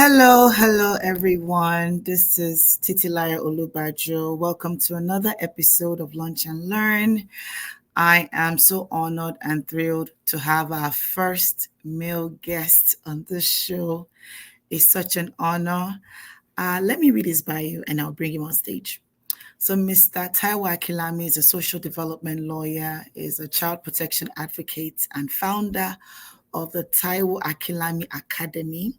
Hello, everyone. This is Titilayo Olubajo. Welcome to another episode of Lunch and Learn. I am so honored and thrilled to have our first male guest on this show. It's such an honor. Let me read his bio and I'll bring him on stage. So, Mr. Taiwo Akinlami is a social development lawyer, is a child protection advocate, and founder of the Taiwo Akinlami Academy,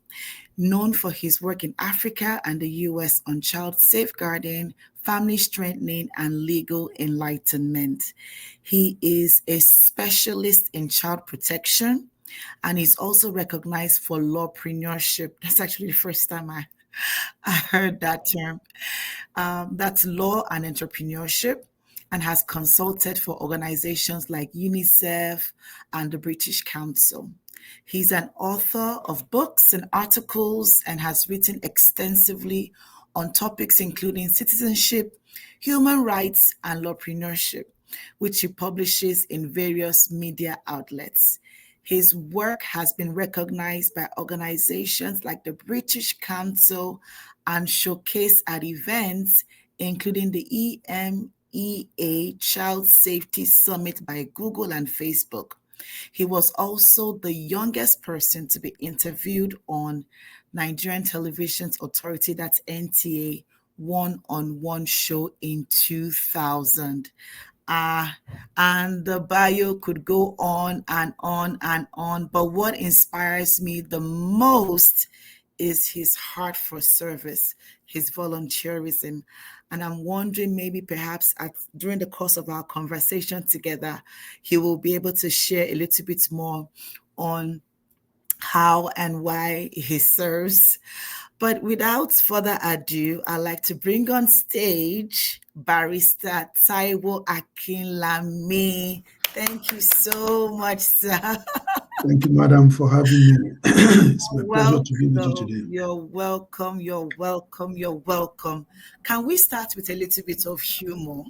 known for his work in Africa and the US on child safeguarding, family strengthening, and legal enlightenment. He is a specialist in child protection and he's also recognized for lawprenuership. That's actually the first time I heard that term. That's law and entrepreneurship, and has consulted for organizations like UNICEF and the British Council. He's an author of books and articles and has written extensively on topics including citizenship, human rights, and lawpreneurship, which he publishes in various media outlets. His work has been recognized by organizations like the British Council and showcased at events, including the EMEA Child Safety Summit by Google and Facebook. He was also the youngest person to be interviewed on Nigerian Television's Authority, that's NTA, one-on-one show in 2000. And the bio could go on and on and on. But what inspires me the most is his heart for service, his volunteerism. And I'm wondering maybe perhaps during the course of our conversation together, he will be able to share a little bit more on how and why he serves. But without further ado, I'd like to bring on stage Barrister Taiwo Akinlami. Thank you so much, sir. Thank you, madam, for having me. It's my pleasure to be with you today. You're welcome. Can we start with a little bit of humor?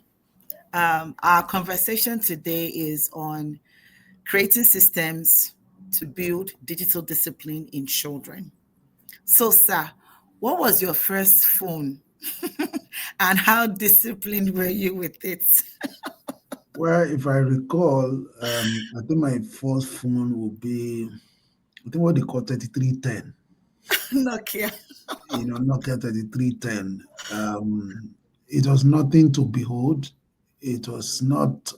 Our conversation today is on creating systems to build digital discipline in children. So, sir, what was your first phone and how disciplined were you with it? Well, if I recall, I think my first phone would be, I think what they call 3310. Nokia. Nokia 3310. It was nothing to behold. It was not,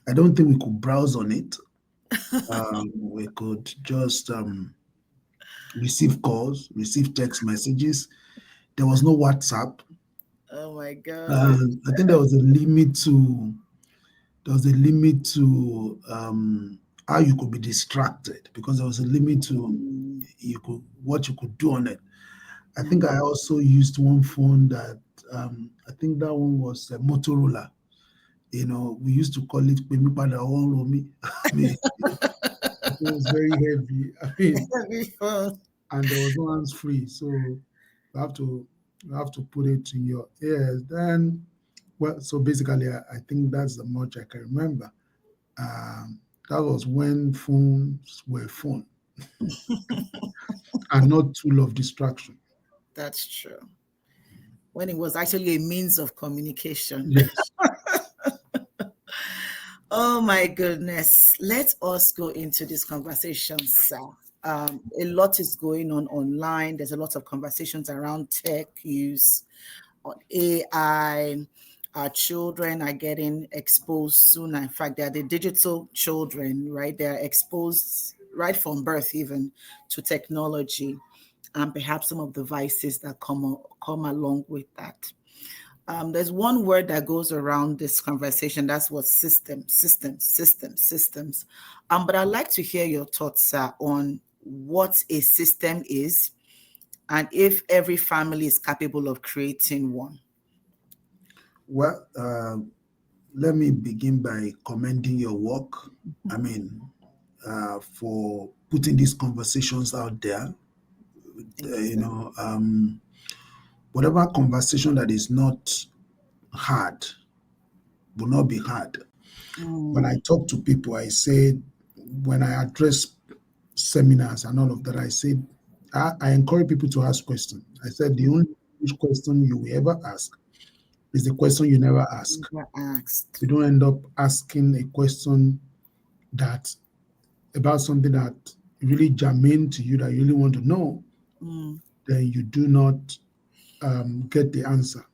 I don't think we could browse on it. We could just receive calls, receive text messages. There was no WhatsApp. Oh my God. I think there was a limit to how you could be distracted, because there was a limit to what you could do on it. I think I also used one phone that I think that one was a Motorola. We used to call it Pemipada Oromi. I mean, it was very heavy. And there was no hands free, so you have to put it in your ears. Then, well, so basically, I think that's the much I can remember. That was when phones were fun and not tool of distraction. That's true. When it was actually a means of communication. Yes. Oh my goodness. Let us go into this conversation, sir. A lot is going on online. There's a lot of conversations around tech use, on AI. Our children are getting exposed soon. In fact, they're the digital children, right? They're exposed right from birth even to technology and perhaps some of the vices that come along with that. There's one word that goes around this conversation. That's what systems. But I'd like to hear your thoughts on what a system is and if every family is capable of creating one. Well, let me begin by commending your work. I mean, for putting these conversations out there. Whatever conversation that is not hard will not be hard. When I talk to people, I say, when I address seminars and all of that, I say, I encourage people to ask questions. I said the only question you will ever ask is the question you never ask. Never asked. You don't end up asking a question that about something that really germane to you that you really want to know, Mm, then you do not get the answer.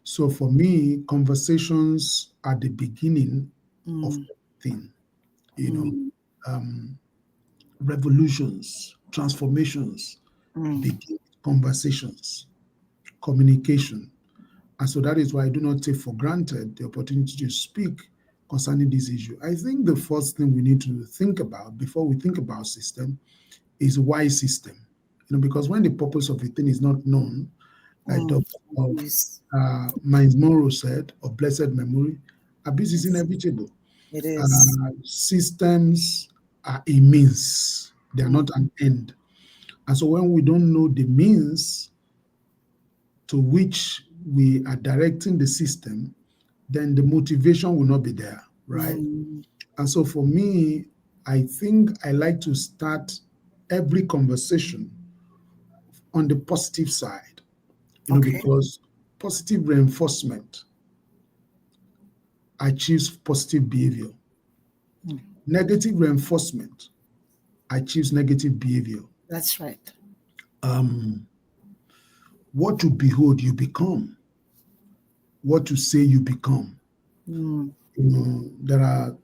So for me, conversations are the beginning of mm, everything. You know, mm, um, revolutions, transformations mm. begin with conversations, communication. And so that is why I do not take for granted the opportunity to speak concerning this issue. I think the first thing we need to think about before we think about system is why system. Because when the purpose of a thing is not known, like Mm. Dr. Yes. Miles Monroe said, of blessed memory, abuse is Yes, inevitable. it is. Systems are a means, they are Mm, not an end. And so when we don't know the means to which we are directing the system, then the motivation will not be there, right? mm. And so for me, I think I like to start every conversation on the positive side, Okay. because positive reinforcement achieves positive behavior. Mm. Negative reinforcement achieves negative behavior. That's right. Um, what you behold, you become. What you say, you become. Mm, There are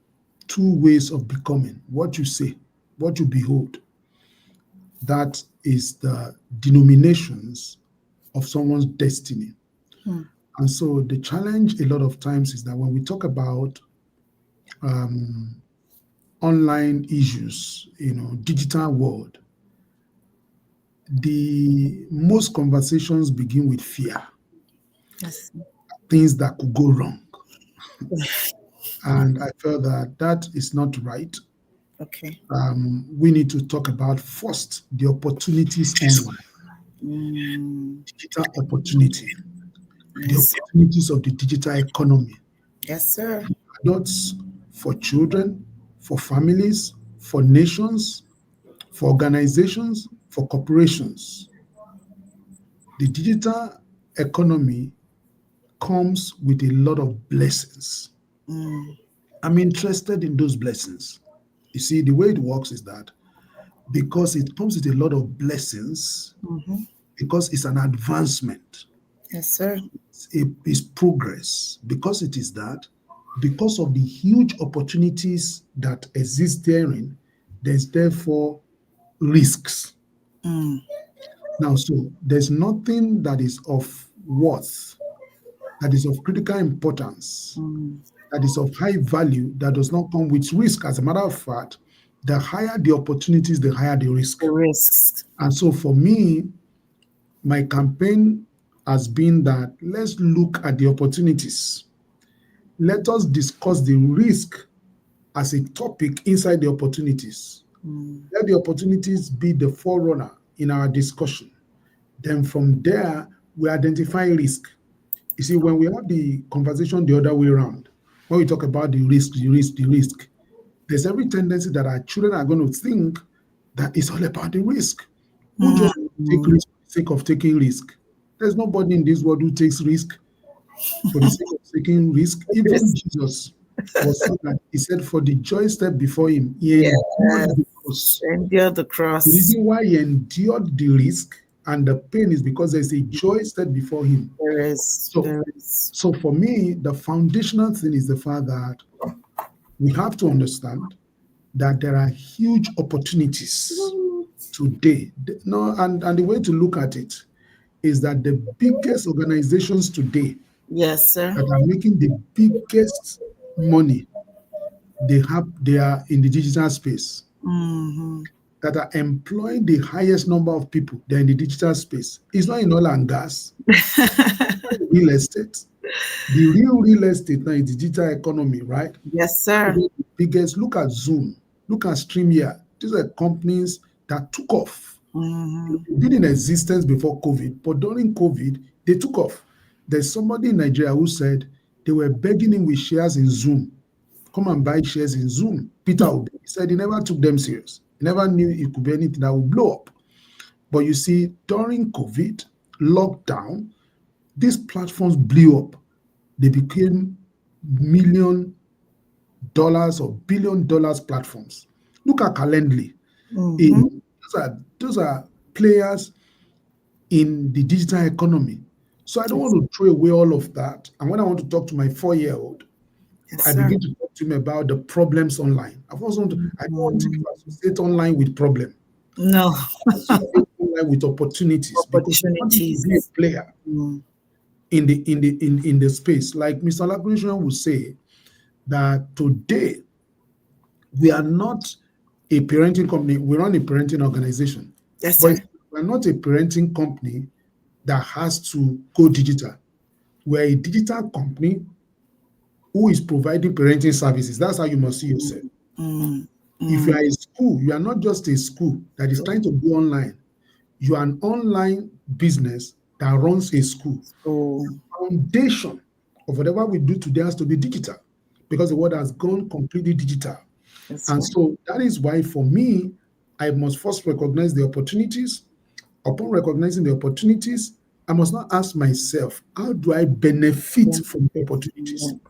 two ways of becoming: what you say, what you behold. That is the denominations of someone's destiny. mm, And so the challenge a lot of times is that when we talk about um, online issues, digital world, the most conversations begin with fear, yes. things that could go wrong. And I felt that that is not right. Okay. We need to talk about first the opportunities online, Mm, digital opportunity, the yes. opportunities of the digital economy, Yes, sir. adults, for children, for families, for nations, for organizations, for corporations. The digital economy comes with a lot of blessings. Mm, I'm interested in those blessings. You see, the way it works is that because it comes with a lot of blessings, hmm. because it's an advancement, Yes, sir. it's progress, because it is that, because of the huge opportunities that exist therein, there's therefore risks. Mm, Now, so there's nothing that is of worth, that is of critical importance, mm. that is of high value, that does not come with risk. As a matter of fact, the higher the opportunities, the higher the risk. The risks. And so for me, my campaign has been that let's look at the opportunities. Let us discuss the risk as a topic inside the opportunities. Mm, Let the opportunities be the forerunner in our discussion. Then from there, we identify risk. You see, when we have the conversation the other way around, when we talk about the risk, the risk, there's every tendency that our children are going to think that it's all about the risk. Who mm, just take risk for the sake of taking risk? There's nobody in this world who takes risk for the sake of taking risk. Even yes. Jesus was so that he said, for the joy step before him, he endured Yes. the cross. Endure the The cross. reason why he endured the risk and the pain is because there's a joy set before him. There is. So, There is. so for me, the foundational thing is the fact that we have to understand that there are huge opportunities today. No, and the way to look at it is that the biggest organizations today Yes, sir. that are making the biggest money, they are in the digital space, Hmm. that are employing the highest number of people, they're in the digital space. It's not in oil and gas, real estate. The real estate now is digital economy, right? Yes, sir. The biggest, look at Zoom, look at StreamYard. These are companies that took off. Hmm. They've been in existence before COVID, but during COVID, they took off. There's somebody in Nigeria who said they were begging him with shares in Zoom. Come and buy shares in Zoom. Peter Obi said he never took them serious. He never knew it could be anything that would blow up. But you see, during COVID, lockdown, these platforms blew up. They became $1 million or $1 billion platforms. Look at Calendly. Mm-hmm. Those are players in the digital economy. So I don't Yes, want to throw away all of that. And when I want to talk to my 4-year-old, yes, I sir. begin to talk to him about the problems online. I don't want him Mm, to associate online with problem. no Associate online with opportunities because we want him to be a opportunities. player Mm, in the space. Like Mr. Lawrprenuership would say that today we are not a parenting company. We run a parenting organization, yes, but sir. we're not a parenting company that has to go digital. We're a digital company who is providing parenting services. That's how you must see yourself. Mm, If you mm. are a school, you are not just a school that is trying to go online. You are an online business that runs a school. So Foundation of whatever we do today has to be digital because the world has gone completely digital. that's And right. so that is why, for me, I must first recognize the opportunities. Upon recognizing the opportunities, I must now ask myself, how do I benefit from the Benefit from opportunities? it.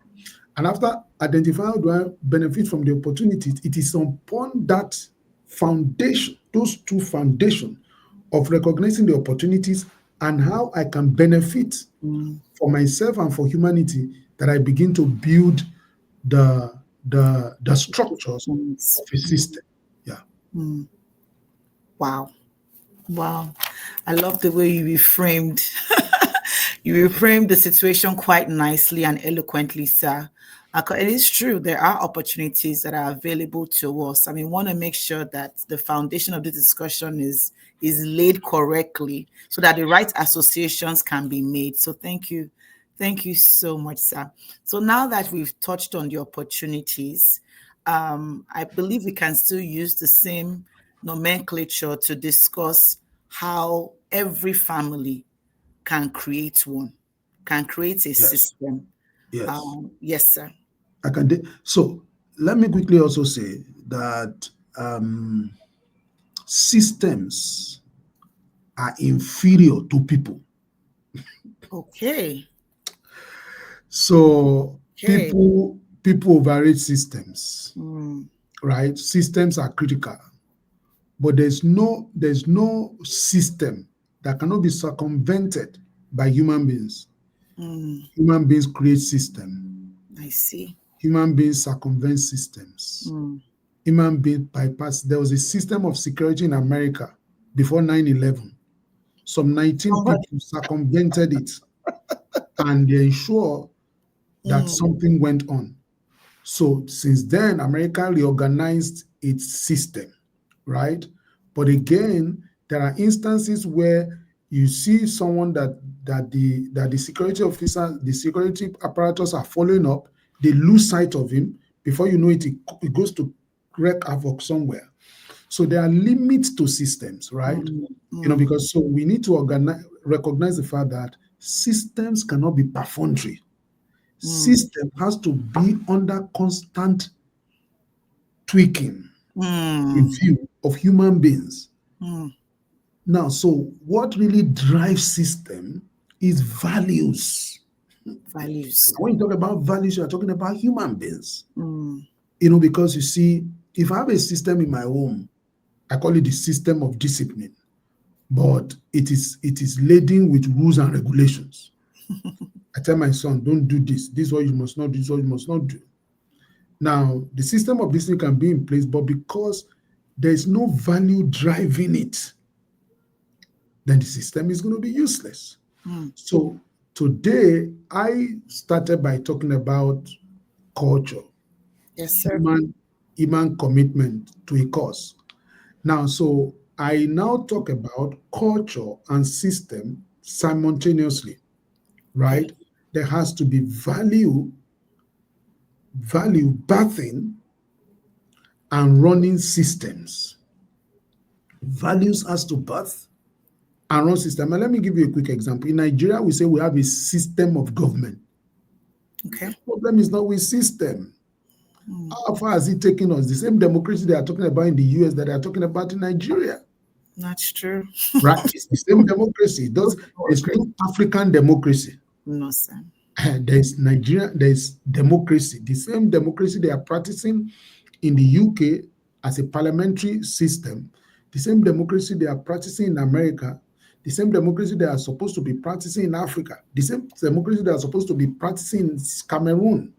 And after identifying how do I benefit from the opportunities, it is upon that foundation, those two foundations of recognizing the opportunities and how I can benefit Mm, for myself and for humanity that I begin to build the the structures systems. of a system. Yeah. Mm. Wow. Wow. I love the way you reframed you reframed the situation quite nicely and eloquently, sir. It is true, there are opportunities that are available to us. I mean, want to make sure that the foundation of the discussion is laid correctly so that the right associations can be made. So thank you. Thank you so much, sir. So now that we've touched on the opportunities, I believe we can still use the same nomenclature to discuss how every family can create one, can create a Yes. system. Yes. Yes, sir. I can. So let me quickly also say that um, systems are inferior to people. Okay. So Okay. people overrate systems, Mm, right? Systems are critical, but there's no system that cannot be circumvented by human beings. mm, Human beings create system. I see. Human beings circumvent systems. Mm. Human beings bypass. There was a system of security in America before 9/11. Some 19 Somebody. people circumvented it and they ensure that Mm, something went on. So since then, America reorganized its system, right? But again, there are instances where you see someone that the security officer, the security apparatus are following up, they lose sight of him. Before you know it, it goes to wreak havoc somewhere. So there are limits to systems, right? mm, mm, Because so we need to recognize the fact that systems cannot be perfunctory. mm, System has to be under constant tweaking, mm, review of human beings. mm. Now, so what really drives system is values. Values. When you talk about values, you're talking about human beings. Mm, Because you see, if I have a system in my home, I call it the system of discipline, but it is laden with rules and regulations. I tell my son, don't do this. This is what you must not do. This is what you must not do. Now, the system of discipline can be in place, but because there's no value driving it, then the system is going to be useless. mm. So today, I started by talking about culture, Yes, sir. human commitment to a cause. Now, so I now talk about culture and system simultaneously, Okay. right? There has to be value birthing and running systems. Values has to birth and run system. And let me give you a quick example. In Nigeria, we say we have a system of government. The Okay. problem is not with system. Mm, How far has it taken us? The same democracy they are talking about in the US that they are talking about in Nigeria. That's true. right? It's the same democracy. There's no African democracy. No, sir. There's Nigeria, there's democracy. The same democracy they are practicing in the UK as a parliamentary system, the same democracy they are practicing in America, the same democracy they are supposed to be practicing in Africa, the same democracy they are supposed to be practicing in Cameroon,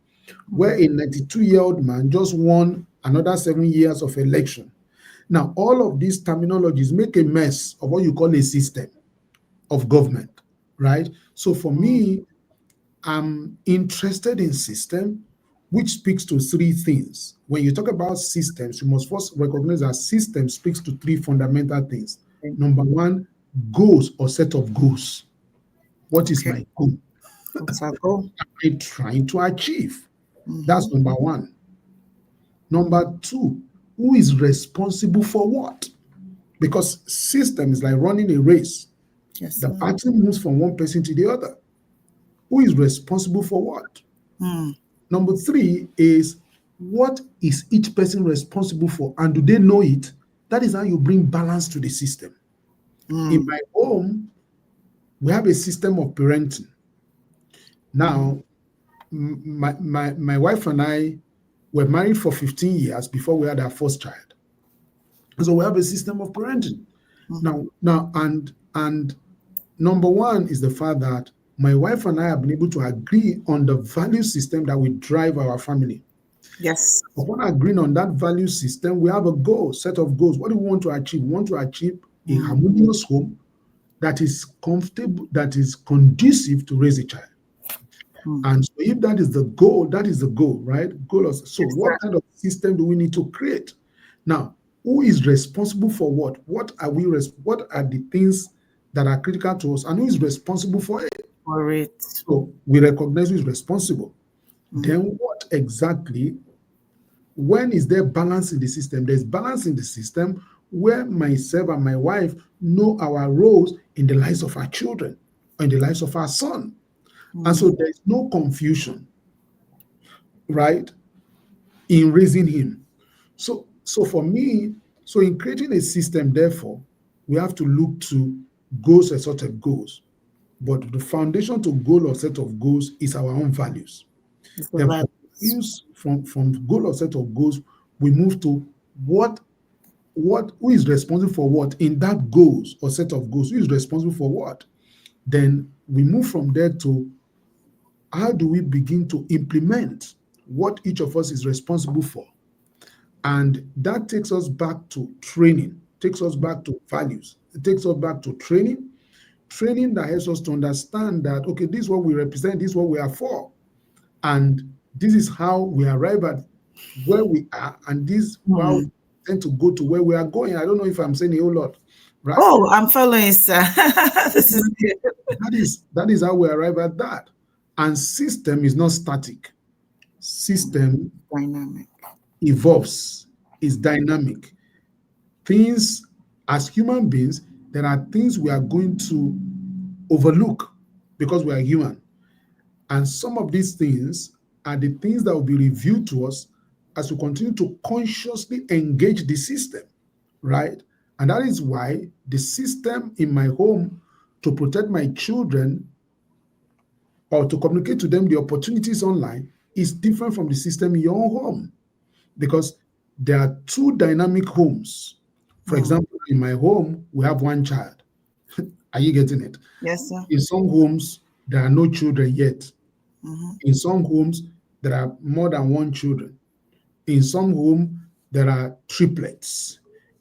where a 92-year-old man just won another 7 years of election. Now, all of these terminologies make a mess of what you call a system of government, right? So for me, I'm interested in system, which speaks to three things. When you talk about systems, you must first recognize that system speaks to three fundamental things. Number one, goals or set of goals. What is Okay. my goal? What's our goal? I'm trying to achieve. That's number one. Number two, who is responsible for what? Because system is like running a race. Yes, The sir. party moves from one person to the other. Who is responsible for what? Mm. Number three is what is each person responsible for and do they know it? That is how you bring balance to the system. In Mm. my home, we have a system of parenting. Now, my wife and I were married for 15 years before we had our first child. So we have a system of parenting. And number one is the fact that my wife and I have been able to agree on the value system that will drive our family. Yes. Upon agreeing on that value system, we have a goal, set of goals. What do we want to achieve? We want to achieve a harmonious home that is comfortable, that is conducive to raise a child. And so if that is the goal, that is the goal, right? So Yes, what sir. kind of system do we need to create? Now, who is responsible for what? What are the things that are critical to us and who is responsible for it? For it. So we recognize who is responsible. Then what exactly, when is there balance in the system? There's balance in the system where myself and my wife know our roles in the lives of our children, or in the lives of our son. And so there's no confusion, right, in raising him. So for me, so in creating a system, therefore, we have to look to goals and sort of goals. But the foundation to goal or set of goals is our own values. It's the Then right. from goal or set of goals, we move to what who is responsible for what in that goals or set of goals, who is responsible for what? Then we move from there to how do we begin to implement what each of us is responsible for? And that takes us back to training, takes us back to values, it takes us back to training that helps us to understand that, okay, this is what we represent, this is what we are for. And this is how we arrive at where we are, and this is how we tend to go to where we are going. I don't know if I'm saying a whole lot, right? Oh, I'm following, sir. This is good. That is how we arrive at that. And system is not static. System Dynamic. evolves, is dynamic. Things, as human beings, there are things we are going to overlook because we are human. And some of these things are the things that will be revealed to us as we continue to consciously engage the system, right? And that is why the system in my home to protect my children or to communicate to them the opportunities online is different from the system in your own home because there are two dynamic homes. For example, in my home, we have one child. Are you getting it? Yes, sir. In some homes, there are no children yet. In some homes, there are more than one children. In some home, there are triplets.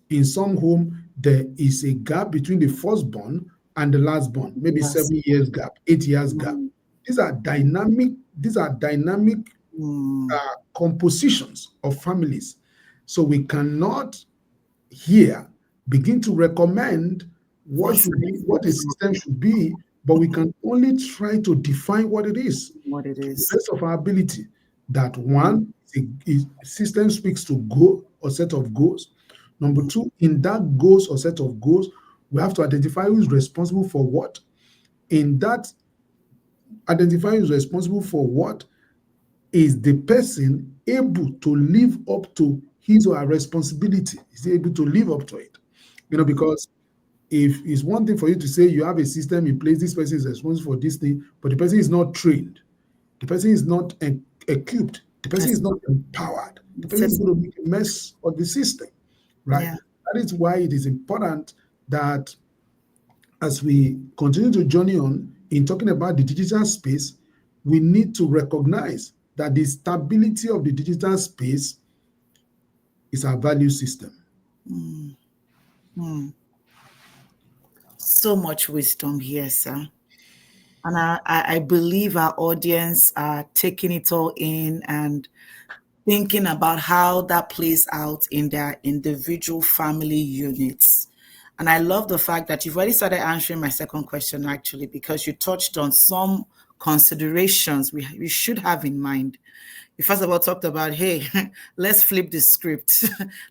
In some home, there is a gap between the firstborn and the lastborn, maybe Yes. 7 years gap, 8 years gap. These are dynamic compositions of families. So we cannot here begin to recommend what Yes, should be, what a system should be, but we can only try to define what it is what it to the is. best of our ability. That one, system speaks to goal or set of goals. Number two, in that goals or set of goals, we have to identify who is responsible for what. In that, identifying who is responsible for what is the person able to live up to his or her responsibility? Is he able to live up to it? Because if it's one thing for you to say you have a system in place, this person is responsible for this thing, but the person is not trained, the person is not equipped, the person is Yes. not empowered, the person is It's- going to make a mess of the system, right? Yeah. That is why it is important that as we continue to journey on in talking about the digital space, we need to recognize that the stability of the digital space is our value system. Mm, mm. So much wisdom here, sir. And I believe our audience are taking it all in and thinking about how that plays out in their individual family units. And I love the fact that you've already started answering my second question, actually, because you touched on some considerations we should have in mind. You first of all talked about, hey, let's flip the script.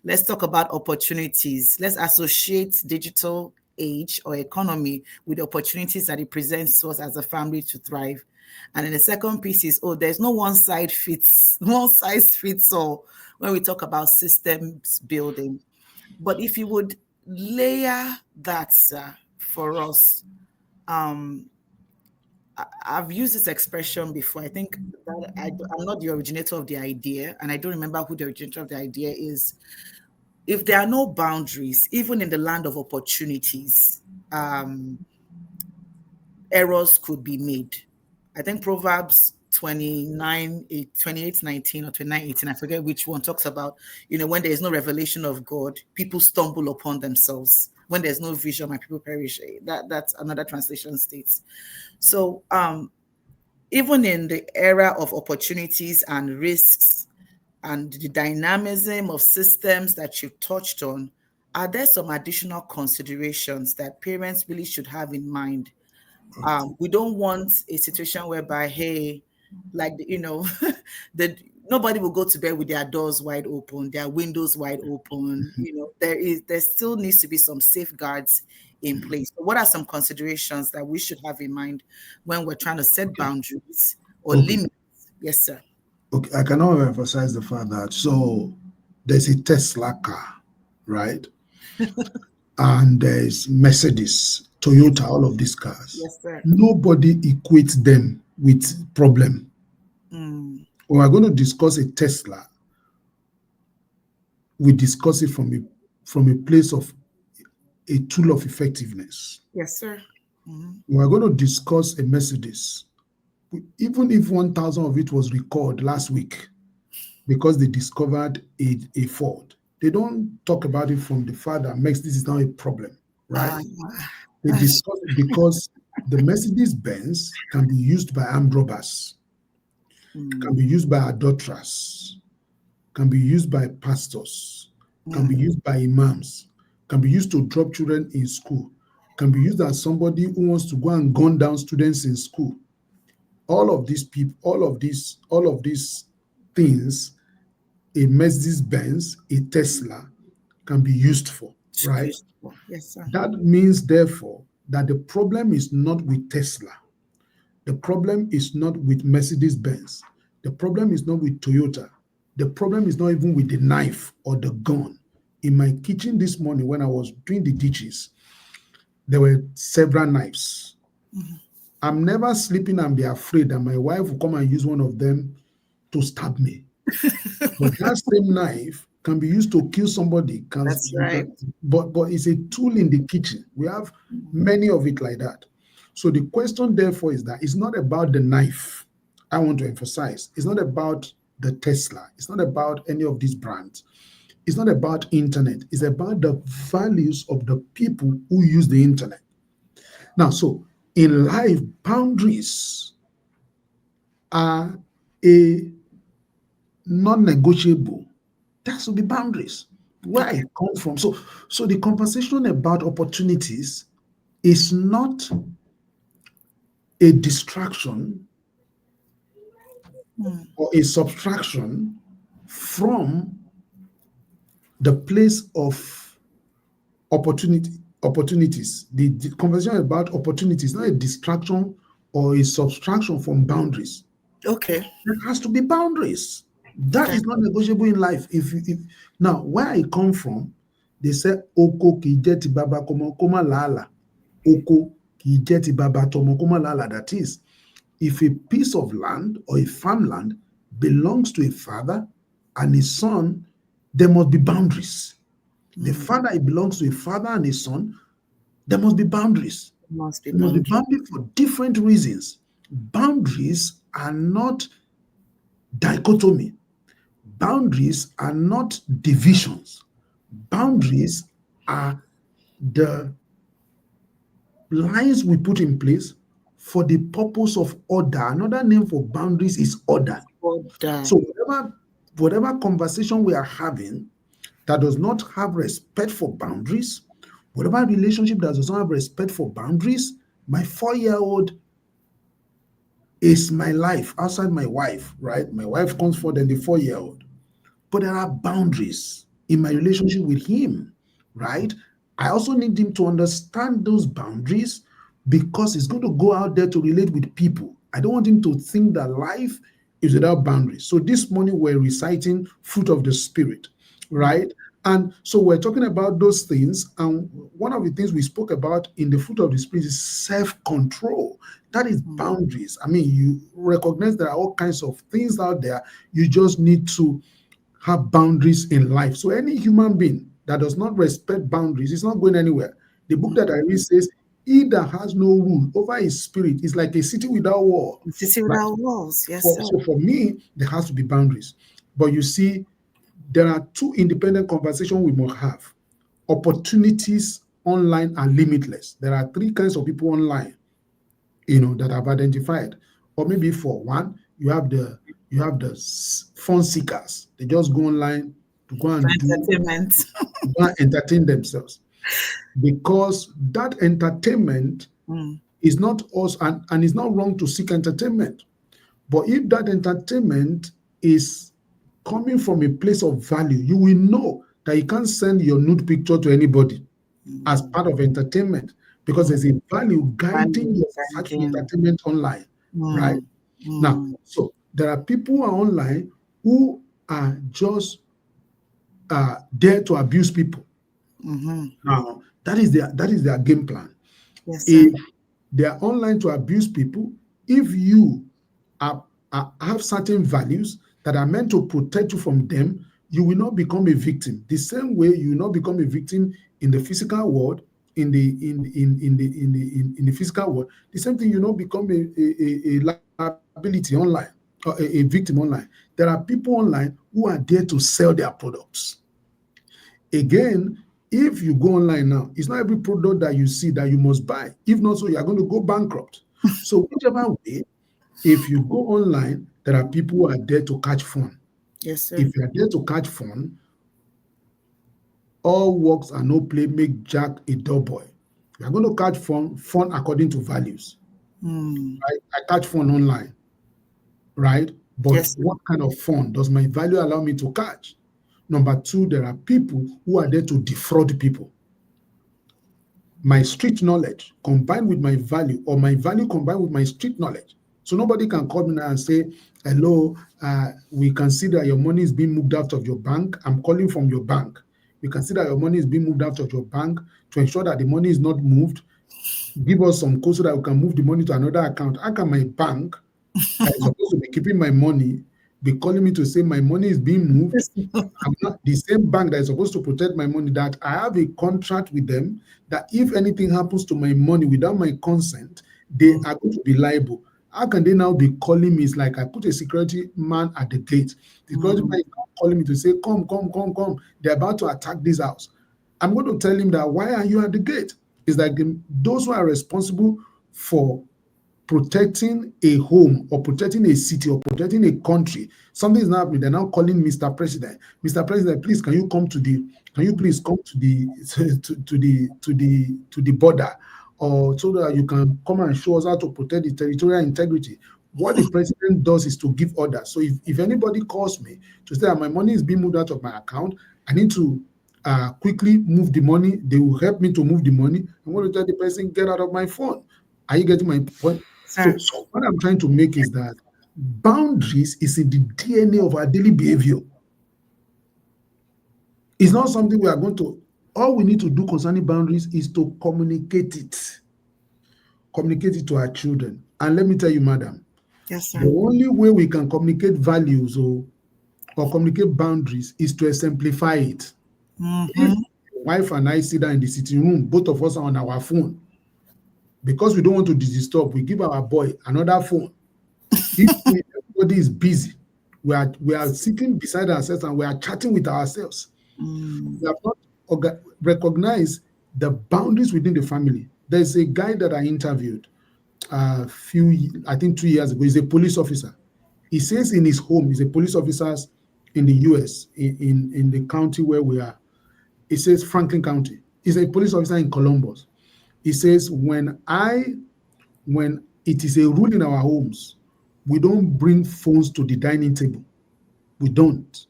Let's talk about opportunities. Let's associate digital age or economy with the opportunities that it presents to us as a family to thrive. And then the second piece is, oh, there's no one size fits all when we talk about systems building. But if you would layer that for us, um, I've used this expression before. I think that I'm not the originator of the idea, and I don't remember who the originator of the idea is. If there are no boundaries, even in the land of opportunities, um, errors could be made. I think Proverbs 28:19 or 29:18, I forget which one, talks about, when there is no revelation of God, people stumble upon themselves. When there's no vision, my people perish. That's another translation states. So even in the era of opportunities and risks and the dynamism of systems that you touched on, are there some additional considerations that parents really should have in mind? We don't want a situation whereby, hey, like, the nobody will go to bed with their doors wide open, their windows wide open. There still needs to be some safeguards in place. So what are some considerations that we should have in mind when we're trying to set Okay. boundaries or Okay. limits? Yes, sir. Okay. I can emphasize the fact that there's a Tesla car, right? And there's Mercedes, Yes, Toyota, all of these cars. yes, sir. Nobody equates them with problem. Mm. When we're going to discuss a Tesla, we discuss it from a place of a tool of effectiveness. Yes, sir. Mm-hmm. We're going to discuss a Mercedes, even if 1,000 of it was recalled last week because they discovered a fault. They don't talk about it from the fact that Mercedes is now a problem, right? Uh, They discuss it because the Mercedes Benz can be used by armed robbers, can be used by adulterers, can be used by pastors, can be used by imams, can be used to drop children in school, can be used as somebody who wants to go and gun down students in school. All of these people, all of these things, a Mercedes Benz, a Tesla can be used for, right? yes, sir. That means, therefore, that the problem is not with Tesla. The problem is not with Mercedes Benz. The problem is not with Toyota. The problem is not even with the knife or the gun. In my kitchen this morning, when I was doing the dishes, there were several knives. Mm-hmm. I'm never sleeping and be afraid that my wife will come and use one of them to stab me. But that same knife can be used to kill somebody. That's right. But it's a tool in the kitchen. We have many of it like that. So the question, therefore, is that it's not about the knife. I want to emphasize. It's not about the Tesla. It's not about any of these brands. It's not about internet. It's about the values of the people who use the internet. Now, so in life, boundaries are a non-negotiable. There has to be boundaries. Where Okay. I come from. So the conversation about opportunities is not a distraction or a subtraction from the place of opportunities. The conversation about opportunities is not a distraction or a subtraction from boundaries. Okay. There has to be boundaries. That Okay. is not negotiable in life. If now where I come from, They say oko kì í jẹ́ ti baba kó má làálàá. Oko kì í jẹ́ ti baba tọmọ kó má làálàá. That is, if a piece of land or a farmland belongs to a father and a son, there must be boundaries. The father, it belongs to a father and a son, there must be boundaries. Must be There must be boundary. boundaries for different reasons. Boundaries are not dichotomy. Boundaries are not divisions. Boundaries are the lines we put in place for the purpose of order. Another name for boundaries is order. Order. So whatever conversation we are having that does not have respect for boundaries, whatever relationship that does not have respect for boundaries, my 4-year-old is my life outside my wife, right? My wife comes for then the 4-year-old. But there are boundaries in my relationship with him, right? I also need him to understand those boundaries because he's going to go out there to relate with people. I don't want him to think that life is without boundaries. So this morning we're reciting fruit of the spirit, right? And so we're talking about those things. And one of the things we spoke about in the fruit of the spirit is self-control. That is boundaries. I mean, you recognize there are all kinds of things out there. You just need to have boundaries in life. So any human being that does not respect boundaries is not going anywhere. The book that I read says, he that has no rule over his spirit is like a city without wall. City Right? without walls. Yes, sir. So for me, there has to be boundaries. But you see, there are two independent conversations we must have. Opportunities online are limitless. There are 3 kinds of people online, that I've identified. Or maybe for one, you have the fun seekers. They just go online to go and Entertainment. entertain themselves, because that entertainment is not us, and it's not wrong to seek entertainment. But if that entertainment is coming from a place of value, you will know that you can't send your nude picture to anybody as part of entertainment, because there's a value guiding your search for entertainment online, right? Now, so there are people who are online who are just there to abuse people. Now, that is their game plan. Yes, sir. If they are online to abuse people, if you have certain values that are meant to protect you from them, you will not become a victim. The same way you will not become a victim in the physical world, in the physical world, the same thing, you will not become a liability online, or a victim online. There are people online who are there to sell their products. Again, if you go online now, it's not every product that you see that you must buy. If not so, you are going to go bankrupt. So whichever way, if you go online, there are people who are there to catch fun. Yes, sir. If you are there to catch fun, all works and no play make Jack a dull boy. You are going to catch fun according to values. Right? I catch fun online, right? But Yes, sir. what kind of fun does my value allow me to catch? Number 2, there are people who are there to defraud people. My street knowledge combined with my value, or my value combined with my street knowledge. So nobody can call me now and say, hello, we can see that your money is being moved out of your bank. I'm calling from your bank. We can see that your money is being moved out of your bank. To ensure that the money is not moved, give us some code so that we can move the money to another account. How can my bank, that is supposed to be keeping my money, be calling me to say my money is being moved? I'm not the same bank that is supposed to protect my money, that I have a contract with them, that if anything happens to my money without my consent, they are going to be liable. How can they now be calling me? It's like I put a security man at the gate. The security man is calling me to say, come. They're about to attack this house. I'm going to tell him that, why are you at the gate? It's like those who are responsible for protecting a home, or protecting a city, or protecting a country. Something is not happening. They're now calling Mr. President. Mr. President, please, can you please come to the to the border, or so that you can come and show us how to protect the territorial integrity. What the president does is to give orders. So if anybody calls me to say that my money is being moved out of my account, I need to quickly move the money. They will help me to move the money. I'm going to tell the person, get out of my phone. Are you getting my point? So what I'm trying to make is that boundaries is in the DNA of our daily behavior. It's not something we are going to All we need to do concerning boundaries is to communicate it to our children. And let me tell you, madam, Yes, the sir. only way we can communicate values or communicate boundaries is to exemplify it. If Mm-hmm. my wife and I sit down in the sitting room, both of us are on our phone, because we don't want to disturb, we give our boy another phone. If everybody is busy, we are sitting beside ourselves and we are chatting with ourselves. We Mm. have not recognized the boundaries within the family. There's a guy that I interviewed I think 2 years ago. He's a police officer. He says in his home, he's a police officer in the US, in the county where we are. He says Franklin County. He's a police officer in Columbus. He says, when it is a rule in our homes, we don't bring phones to the dining table. We don't.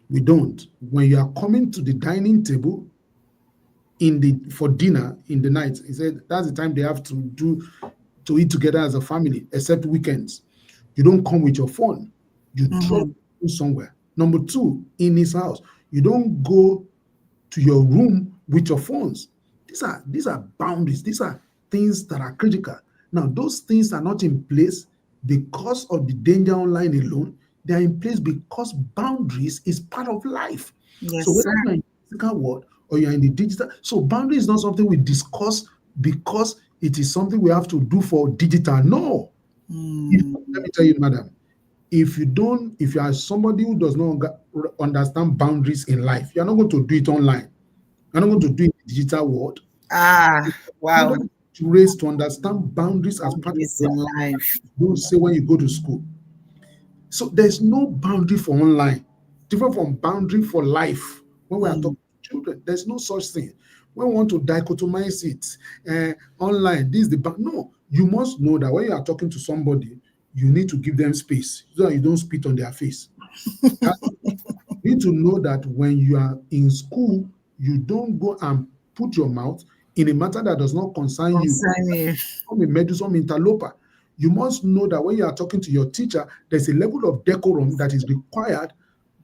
We don't. When you are coming to the dining table for dinner in the night, he said that's the time they have to eat together as a family, except weekends. You don't come with your phone. You drop Mm-hmm. it somewhere. Number two, in his house, you don't go to your room with your phones. These are boundaries. These are things that are critical. Now, those things are not in place because of the danger online alone. They are in place because boundaries is part of life. So Yes, whether sir. you're in the physical world or you're in the digital, so boundary is not something we discuss because it is something we have to do for digital. No. Let Mm. me tell you, madam, if you are somebody who does not understand boundaries in life, you're not going to do it online. You're not going to do it in the digital world. Ah, wow. Children raised to understand boundaries as part of Boundaries life. in life. Don't say when you go to school. So there's no boundary for online, different from boundary for life. When we are Mm. talking to children, there's no such thing. When we want to dichotomize it, online, this is the no. You must know that when you are talking to somebody, you need to give them space so that you don't spit on their face. That you need to know that when you are in school, you don't go and put your mouth in a matter that does not concern you. Concern you. Become a meddlesome interloper. You must know that when you are talking to your teacher, there's a level of decorum that is required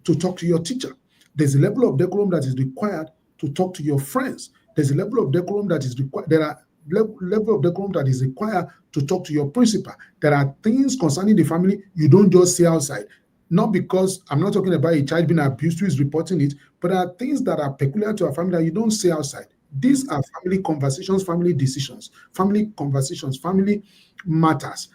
to talk to your teacher. There's a level of decorum that is required to talk to your friends. There's a level of decorum that is required. There are level of decorum that is required to talk to your principal. There are things concerning the family you don't just say outside. Not because I'm not talking about a child being abused who is reporting it, but there are things that are peculiar to a family that you don't say outside. These are family conversations, family decisions, family conversations, family matters.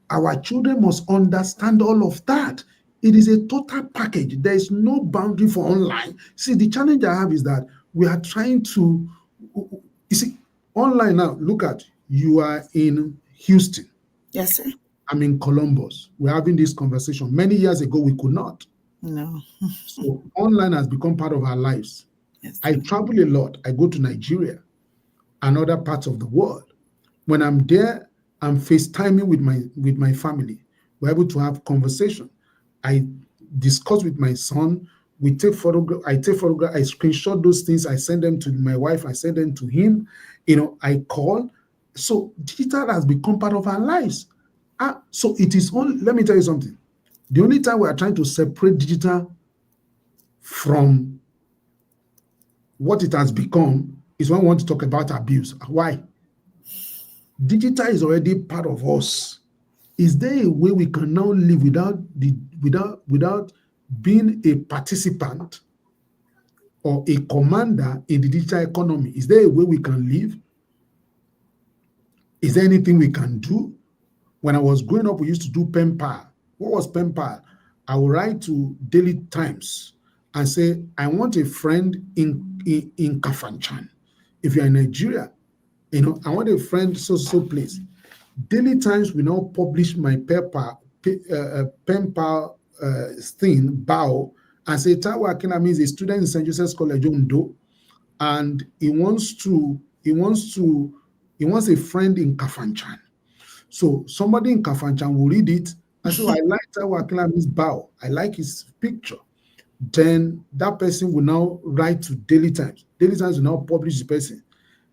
Our children must understand all of that. It is a total package. There is no boundary for online. See, the challenge I have is that we are trying to, you see, online now, look at, you are in Houston, Yes, sir. I'm in Columbus. We're having this conversation. Many years ago, we could not. No. So online has become part of our lives. Yes, I sir. travel a lot. I go to Nigeria and other parts of the world. When I'm there, I'm FaceTiming with my family. We're able to have conversation. I discuss with my son. We take photograph. I take photograph. I screenshot those things. I send them to my wife. I send them to him. I call. So digital has become part of our lives. So it is only. Let me tell you something. The only time we are trying to separate digital from what it has become is when we want to talk about abuse. Why? Digital is already part of us. Is there a way we can now live without being a participant or a commander in the digital economy? Is there a way we can live? Is there anything we can do? When I was growing up, we used to do pen pal. What was pen pal? I would write to Daily Times and say, I want a friend in Kafanchan. If you're in Nigeria, I want a friend so place. Daily Times will now publish my pen pal thing, bio, and say Taiwo Akinlami is a student in St. Joseph's College, Ondo, and he wants a friend in Kafanchan. So somebody in Kafanchan will read it and say, oh, I like Taiwo Akinlami's bio. I like his picture. Then that person will now write to Daily Times. Daily Times will now publish the person.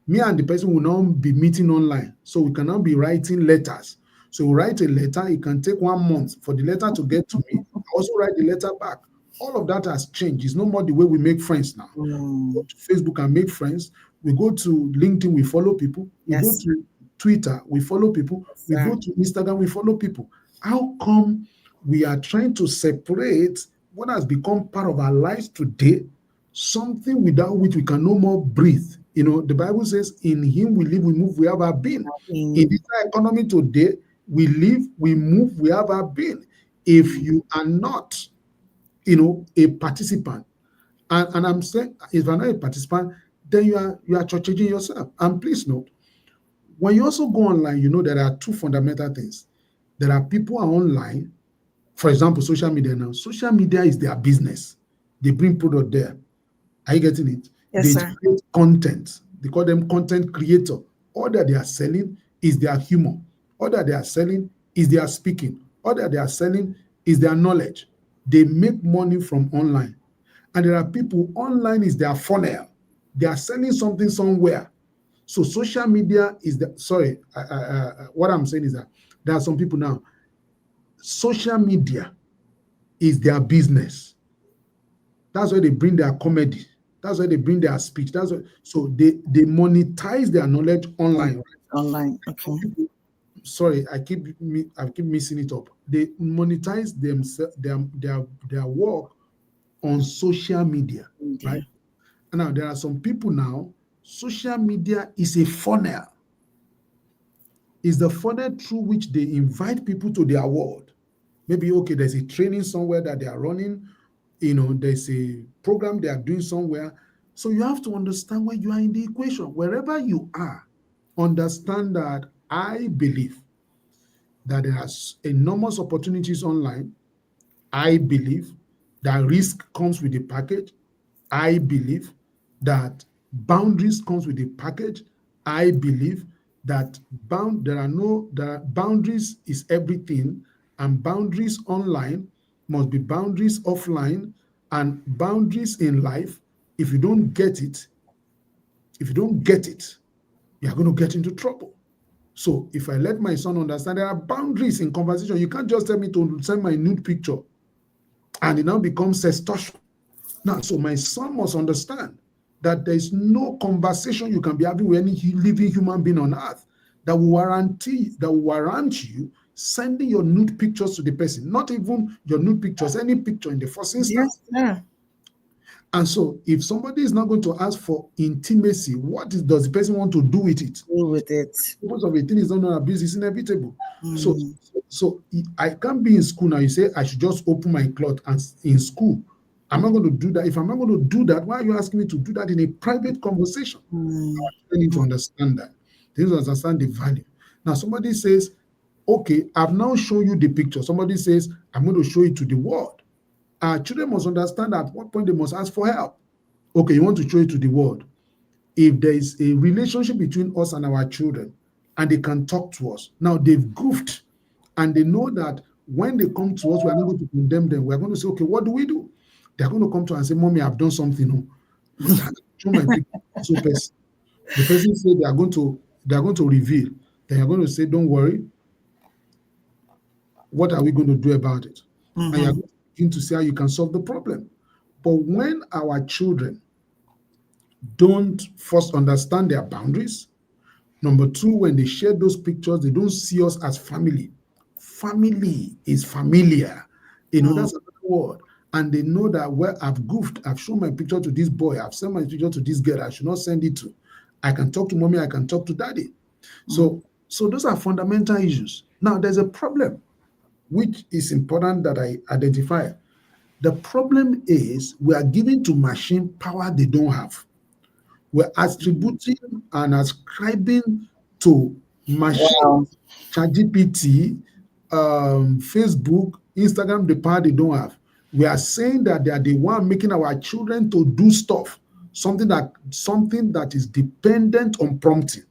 Me and the person will now be meeting online. So we can now be writing letters. So we write a letter. It can take 1 month for the letter to get to me. I also write the letter back. All of that has changed. It's no more the way we make friends now. We go Mm. to Facebook and make friends. We go to LinkedIn, we follow people. We go Yes, to Twitter, we follow people. We go sir. to Instagram, we follow people. How come we are trying to separate what has become part of our lives today, something without which we can no more breathe? The Bible says, in him we live, we move, we have our being. In In, this economy today, we live, we move, we have our being. If you are not, a participant, and I'm saying, if you're not a participant, then you are churching yourself. And please note, when you also go online, there are two fundamental things. There are people are online, for example, social media now. Social media is their business. They bring product there. Are you getting it? yes, They sir. create content. They call them content creator. All that they are selling is their humor. All that they are selling is their speaking. All that they are selling is their knowledge. They make money from online. And there are people online is their funnel. They are selling something somewhere. So social media is the sorry. What I'm saying is that there are some people now. Social media is their business. That's why they bring their comedy. That's why they bring their speech. So they monetize their knowledge On, online. Right? online. Some Okay. people, sorry, I keep messing it up. They monetize themselves their work on social media, right? India. And now there are some people now. Social media is a funnel. Is the funnel through which they invite people to their world. Maybe okay, there's a training somewhere that they are running, there's a program they are doing somewhere. So you have to understand where you are in the equation. Wherever you are, understand that I believe that there are enormous opportunities online. I believe that risk comes with the package. I believe that boundaries comes with the package. I believe that there are boundaries is everything, and boundaries online must be boundaries offline, and boundaries in life. If you don't get it, if you don't get it, you are going to get into trouble. So if I let my son understand there are boundaries in conversation, you can't just tell me to send my nude picture and it now becomes sextortion. Now, so my son must understand that there is no conversation you can be having with any living human being on earth that will warrant you sending your nude pictures to the person, not even your nude pictures, any picture in the first Yes, instance. sir. And so, if somebody is not going to ask for intimacy, does the person want to do with it? Do with it. The purpose of a thing is not abuse; it's inevitable. So, Mm. so I can't be in school now. You say I should just open my cloth and in school. I'm not going to do that. If I'm not going to do that, why are you asking me to do that in a private conversation? Mm. They need to understand that. They need to understand the value. Now, somebody says, okay, I've now shown you the picture. Somebody says, I'm going to show it to the world. Our children must understand at what point they must ask for help. Okay, you want to show it to the world. If there is a relationship between us and our children and they can talk to us, now they've goofed and they know that when they come to us, we are not going to condemn them. We are going to say, okay, what do we do? They're going to come to us and say, Mommy, I've done something. No, but I show my picture. So the person said they are going to reveal. Then you're going to say, don't worry, what are we going to do about it? And you're Mm-hmm. going to begin to see how you can solve the problem. But when our children don't first understand their boundaries, number two, when they share those pictures, they don't see us as family. Family is familiar. Mm. That's another word. And they know that, well, I've goofed. I've shown my picture to this boy. I've sent my picture to this girl. I should not send it to. I can talk to mommy. I can talk to daddy. Mm. So those are fundamental issues. Now, there's a problem which is important that I identify. The problem is we are giving to machine power they don't have. We're attributing and ascribing to machine, Wow. ChatGPT, Facebook, Instagram, the power they don't have. We are saying that they are the one making our children to do stuff, something that is dependent on prompting.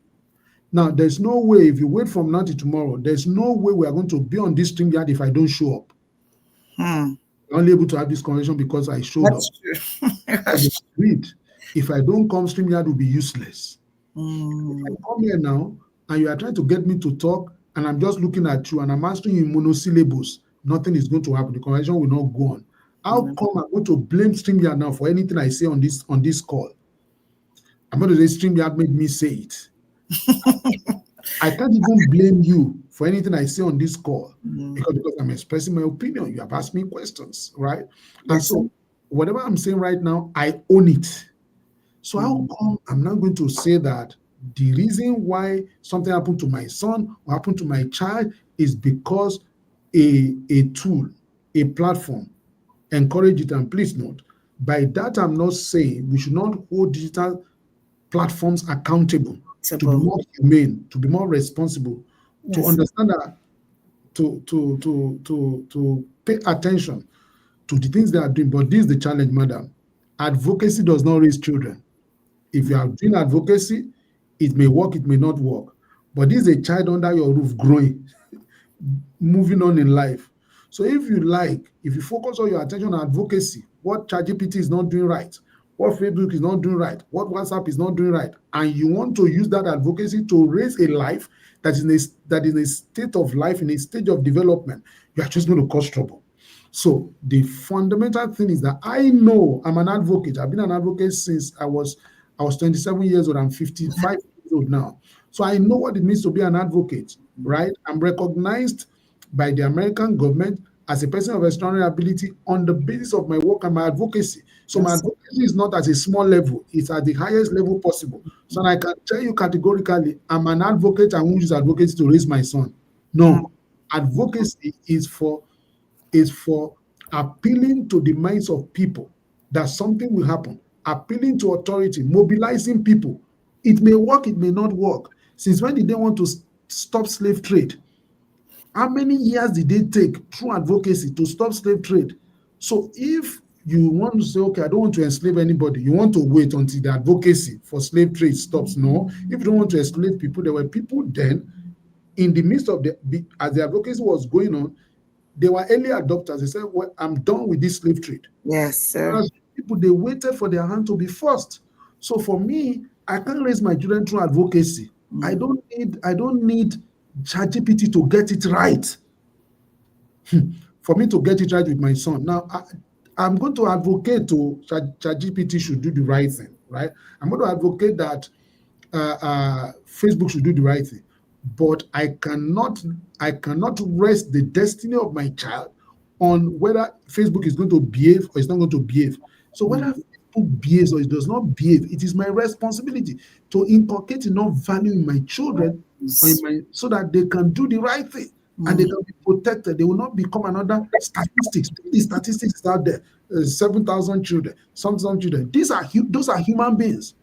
Now, there's no way if you wait from now to tomorrow, there's no way we are going to be on this stream yard if I don't show up. Hmm. I'm only able to have this conversation because I showed up. That's true. So they That's agreed. If I don't come, StreamYard will be useless. If I true. come here now and you are trying to get me to talk and I'm just looking at you and I'm answering you in monosyllables, nothing is going to happen. The conversation will not go on. How come I'm going to blame StreamYard now for anything I say on this call? I'm going to say StreamYard made me say it. I can't even blame you for anything I say on this call because I'm expressing my opinion. You have asked me questions, right? And Yes, sir. so whatever I'm saying right now, I own it. So how come I'm not going to say that the reason why something happened to my son or happened to my child is because a tool, a platform encourage it? And please note, by that I'm not saying we should not hold digital platforms accountable to be Table. more humane, to be more responsible, to Yes. understand that, to pay attention to the things they are doing. But this is the challenge, madam. Advocacy does not raise children. If you are doing advocacy, it may work, it may not work. But this is a child under your roof growing, moving on in life. So if you focus all your attention on advocacy, what ChatGPT is not doing right, what Facebook is not doing right, what WhatsApp is not doing right, and you want to use that advocacy to raise a life that is in a state of life, in a stage of development, you are just going to cause trouble. So the fundamental thing is that I know I'm an advocate. I've been an advocate since I was 27 years old. I'm 55 years old now. So I know what it means to be an advocate, right? I'm recognized by the American government as a person of extraordinary ability on the basis of my work and my advocacy. So my Yes. advocacy is not at a small level, it's at the highest level possible. So I can tell you categorically, I'm an advocate and won't use advocacy to raise my son. Mm. No, advocacy is for appealing to the minds of people that something will happen, appealing to authority, mobilizing people. It may work, it may not work. Since when did they want to stop slave trade? How many years did they take through advocacy to stop slave trade? So if you want to say, okay, I don't want to enslave anybody, you want to wait until the advocacy for slave trade stops. No, if you don't want to enslave people, there were people then in the midst of as the advocacy was going on, they were early adopters. They said, well, I'm done with this slave trade. Yes, sir. Whereas people, they waited for their hand to be forced. So for me, I can't raise my children through advocacy. I don't need ChatGPT to get it right. For me to get it right with my son. Now, I'm going to advocate to ChatGPT should do the right thing, right? I'm going to advocate that Facebook should do the right thing, but I cannot rest the destiny of my child on whether Facebook is going to behave or it's not going to behave. So whether Facebook behaves or it does not behave, it is my responsibility to inculcate enough value in my children or in Yes. my so that they can do the right thing and they can be protected. They will not become another statistics. The statistics out there, 7,000 children, some children. Those are human beings.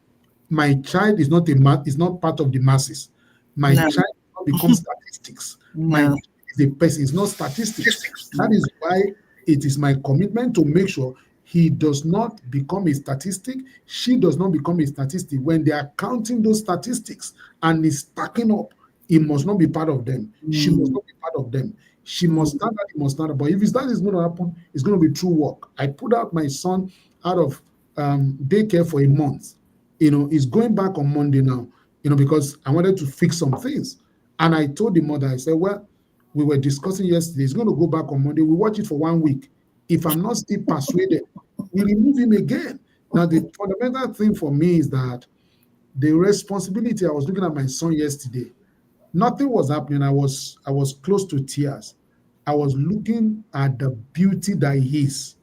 My child is not part of the masses. My No. child will not become statistics. My No. child is a person, it's not statistics. That is why it is my commitment to make sure he does not become a statistic, she does not become a statistic. When they are counting those statistics and is stacking up, he must not be part of them. She must Mm. not be part of them. She must stand out, he must stand out. But if that is going to happen, it's going to be true work. I put out my son out of daycare for a month. He's going back on Monday now, because I wanted to fix some things. And I told the mother, I said, well, we were discussing yesterday, he's going to go back on Monday. We watch it for 1 week. If I'm not still persuaded, we remove him again. Now, the fundamental thing for me is that the responsibility, I was looking at my son yesterday, nothing was happening. I was close to tears. I was looking at the beauty that he is.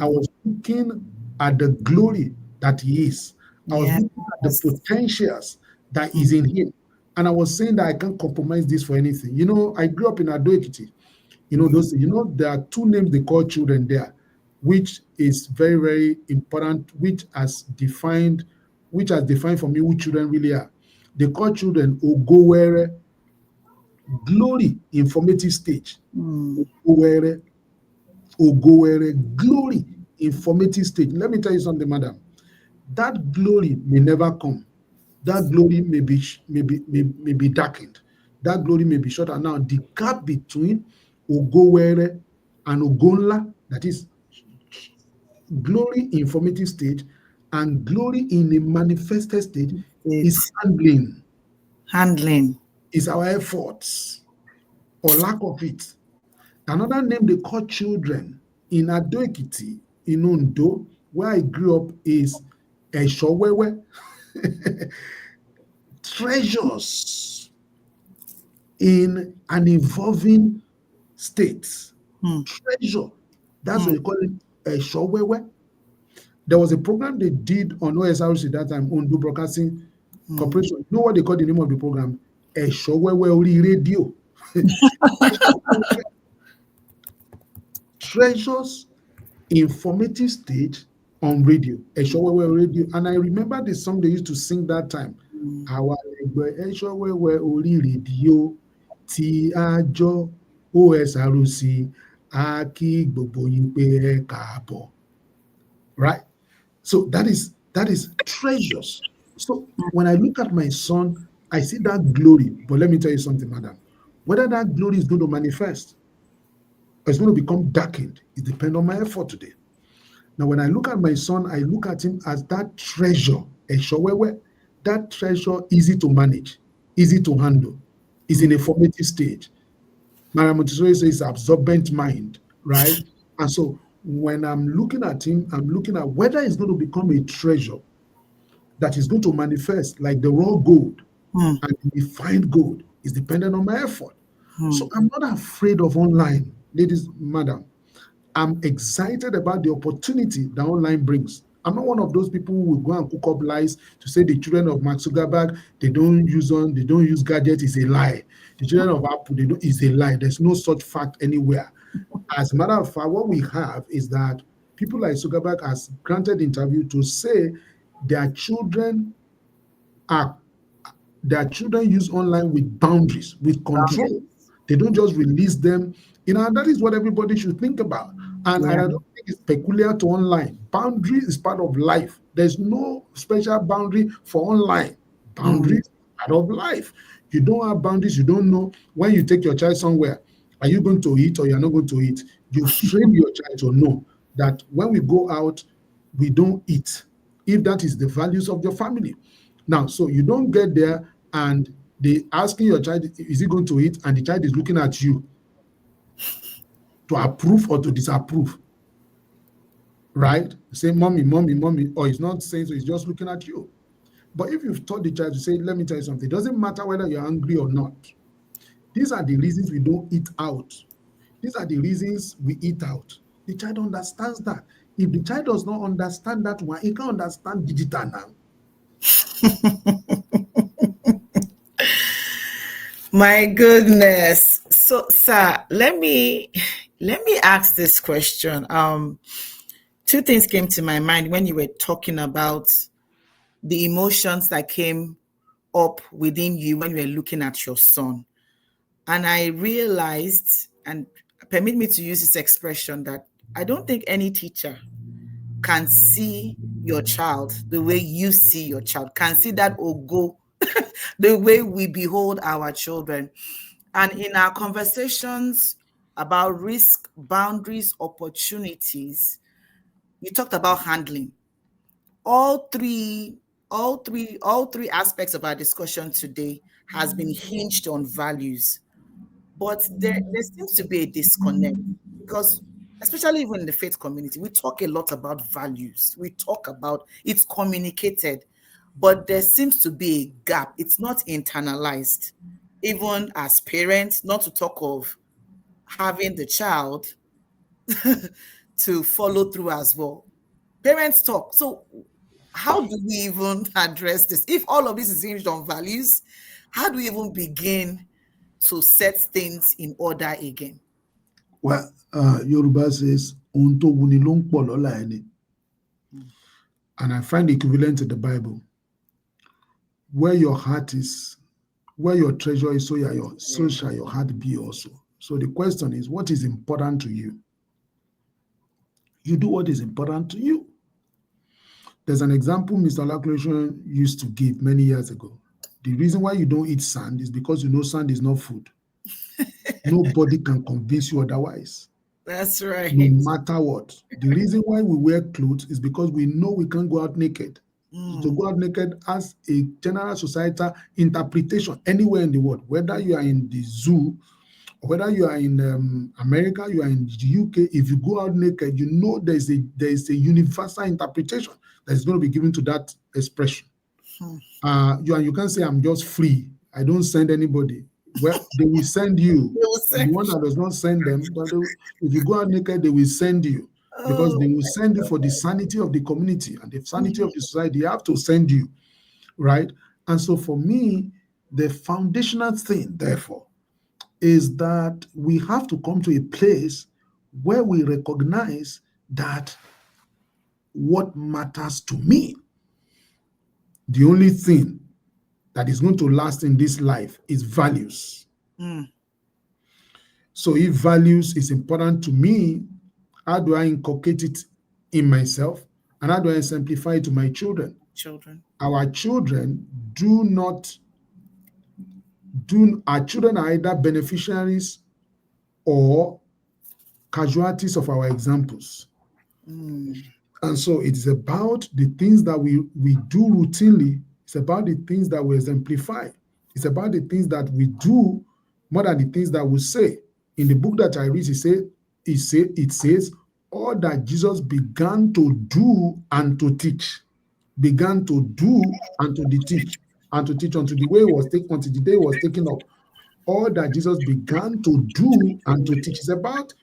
I was looking at the glory that he is. I was looking at the Yes. potentials that is in him. And I was saying that I can't compromise this for anything. I grew up in Ado Ekiti. There are two names they call children there, which is very, very important, which has defined for me who children really are. They call children Ogowere, glory, informative stage. Ogowere, Ogowere, glory, informative stage. Let me tell you something, madam. That glory may never come. That glory may be darkened. That glory may be shorter. Now, the gap between Ogowere and Ogonla, that is glory in formative stage and glory in a manifested stage, is It's handling, handling. is our efforts or lack of it. Another name they call children in Ado Ekiti, in Ondo, where I grew up, is Eshowewe. Treasures in an evolving state. Mm, Treasure. That's what mm, you call it, Eshowewe. There was a program they did on OSRC that time, Ondo Broadcasting mm. Corporation. You know what they call the name of the program? Eshowewe Ori Radio. Treasures informative stage on radio, Eshowewe Radio. And I remember the song they used to sing that time. Àwa lẹgbẹ́ Eshowewe orí rédíò tí a jọ OSRC a kí gbogbo yín pé ẹ káàbọ̀. Right? So that is treasures. So when I look at my son, I see that glory. But let me tell you something, madam. Whether that glory is going to manifest or it's going to become darkened, it depends on my effort today. Now, when I look at my son, I look at him as that treasure, Eshowewe, that treasure easy to manage, easy to handle, is in a formative stage. Madam Montessori says absorbent mind, right? And so when I'm looking at him, I'm looking at whether it's going to become a treasure that is going to manifest like the raw gold Mm, and the refined gold is dependent on my effort. So mm, I'm not afraid of online, ladies, madam. I'm excited about the opportunity that online brings. I'm not one of those people who will go and cook up lies to say the children of Mark Zuckerberg they don't use gadgets is a lie. The children of Apple they don't is a lie. There's no such fact anywhere. As a matter of fact, what we have is that people like Zuckerberg has granted interview to say their children are their children use online with boundaries, with control. They don't just release them. And that is what everybody should think about. And I yeah. don't think it's peculiar to online. Boundary is part of life. There's no special boundary for online. Mm, Boundaries are part of life. You don't have boundaries, you don't know when you take your child somewhere, are you going to eat or you're not going to eat? You've trained your child to know that when we go out, we don't eat. If that is the values of your family. Now, so you don't get there and they asking your child, is he going to eat? And the child is looking at you to approve or to disapprove, right? Say, mommy, mommy, mommy, or he's not saying so, he's just looking at you. But if you've taught the child to say, let me tell you something, it doesn't matter whether you're angry or not. These are the reasons we don't eat out. These are the reasons we eat out. The child understands that. If the child does not understand that one, he can understand digital now. My goodness. So, sir, let me ask this question. Two things came to my mind when you were talking about the emotions that came up within you when you were looking at your son. And I realized, and permit me to use this expression, that I don't think any teacher can see your child the way you see your child, can see that ogo the way we behold our children. And in our conversations about risk, boundaries, opportunities, you talked about handling. All three, all three aspects of our discussion today has been hinged on values. But there seems to be a disconnect because, especially even in the faith community, we talk a lot about values. We talk about it's communicated, but there seems to be a gap. It's not internalized, even as parents, not to talk of having the child to follow through as well. Parents talk. So, how do we even address this? If all of this is hinged on values, how do we even begin to set things in order again? Well, Yoruba says, "Ohun tó wuni ló ń pọ̀ lọ́la ẹni." And I find the equivalent in the Bible. Where your heart is, where your treasure is, so shall your heart be also. So the question is, what is important to you? You do what is important to you. There's an example Mr. Lawrprenuership used to give many years ago. The reason why you don't eat sand is because you know sand is not food. Nobody can convince you otherwise. That's No right. matter what. The reason why we wear clothes is because we know we can't go out naked. To go out naked has a general societal interpretation anywhere in the world, whether you are in the zoo whether you are in America, you are in the UK, if you go out naked, you know there is a universal interpretation that is going to be given to that expression. You can't say I'm just free. I don't send anybody. Well, they will send you. And the one that does not send them, if you go out naked, they will send you because they will send you for the sanity of the community and the sanity of the society. They have to send you, right? And so for me, the foundational thing, therefore, is that we have to come to a place where we recognize that what matters to me, the only thing that is going to last in this life is values. So if values is important to me, how do I inculcate it in myself? And how do I exemplify it to my children? Our children our children are either beneficiaries or casualties of our examples. And so it's about the things that we do routinely. It's about the things that we exemplify. It's about the things that we do more than the things that we say. In the book that I read, it says, all that Jesus began to do and to teach. Began to do and to teach. And to teach until the day he was taken up. All that Jesus began to do and to teach is about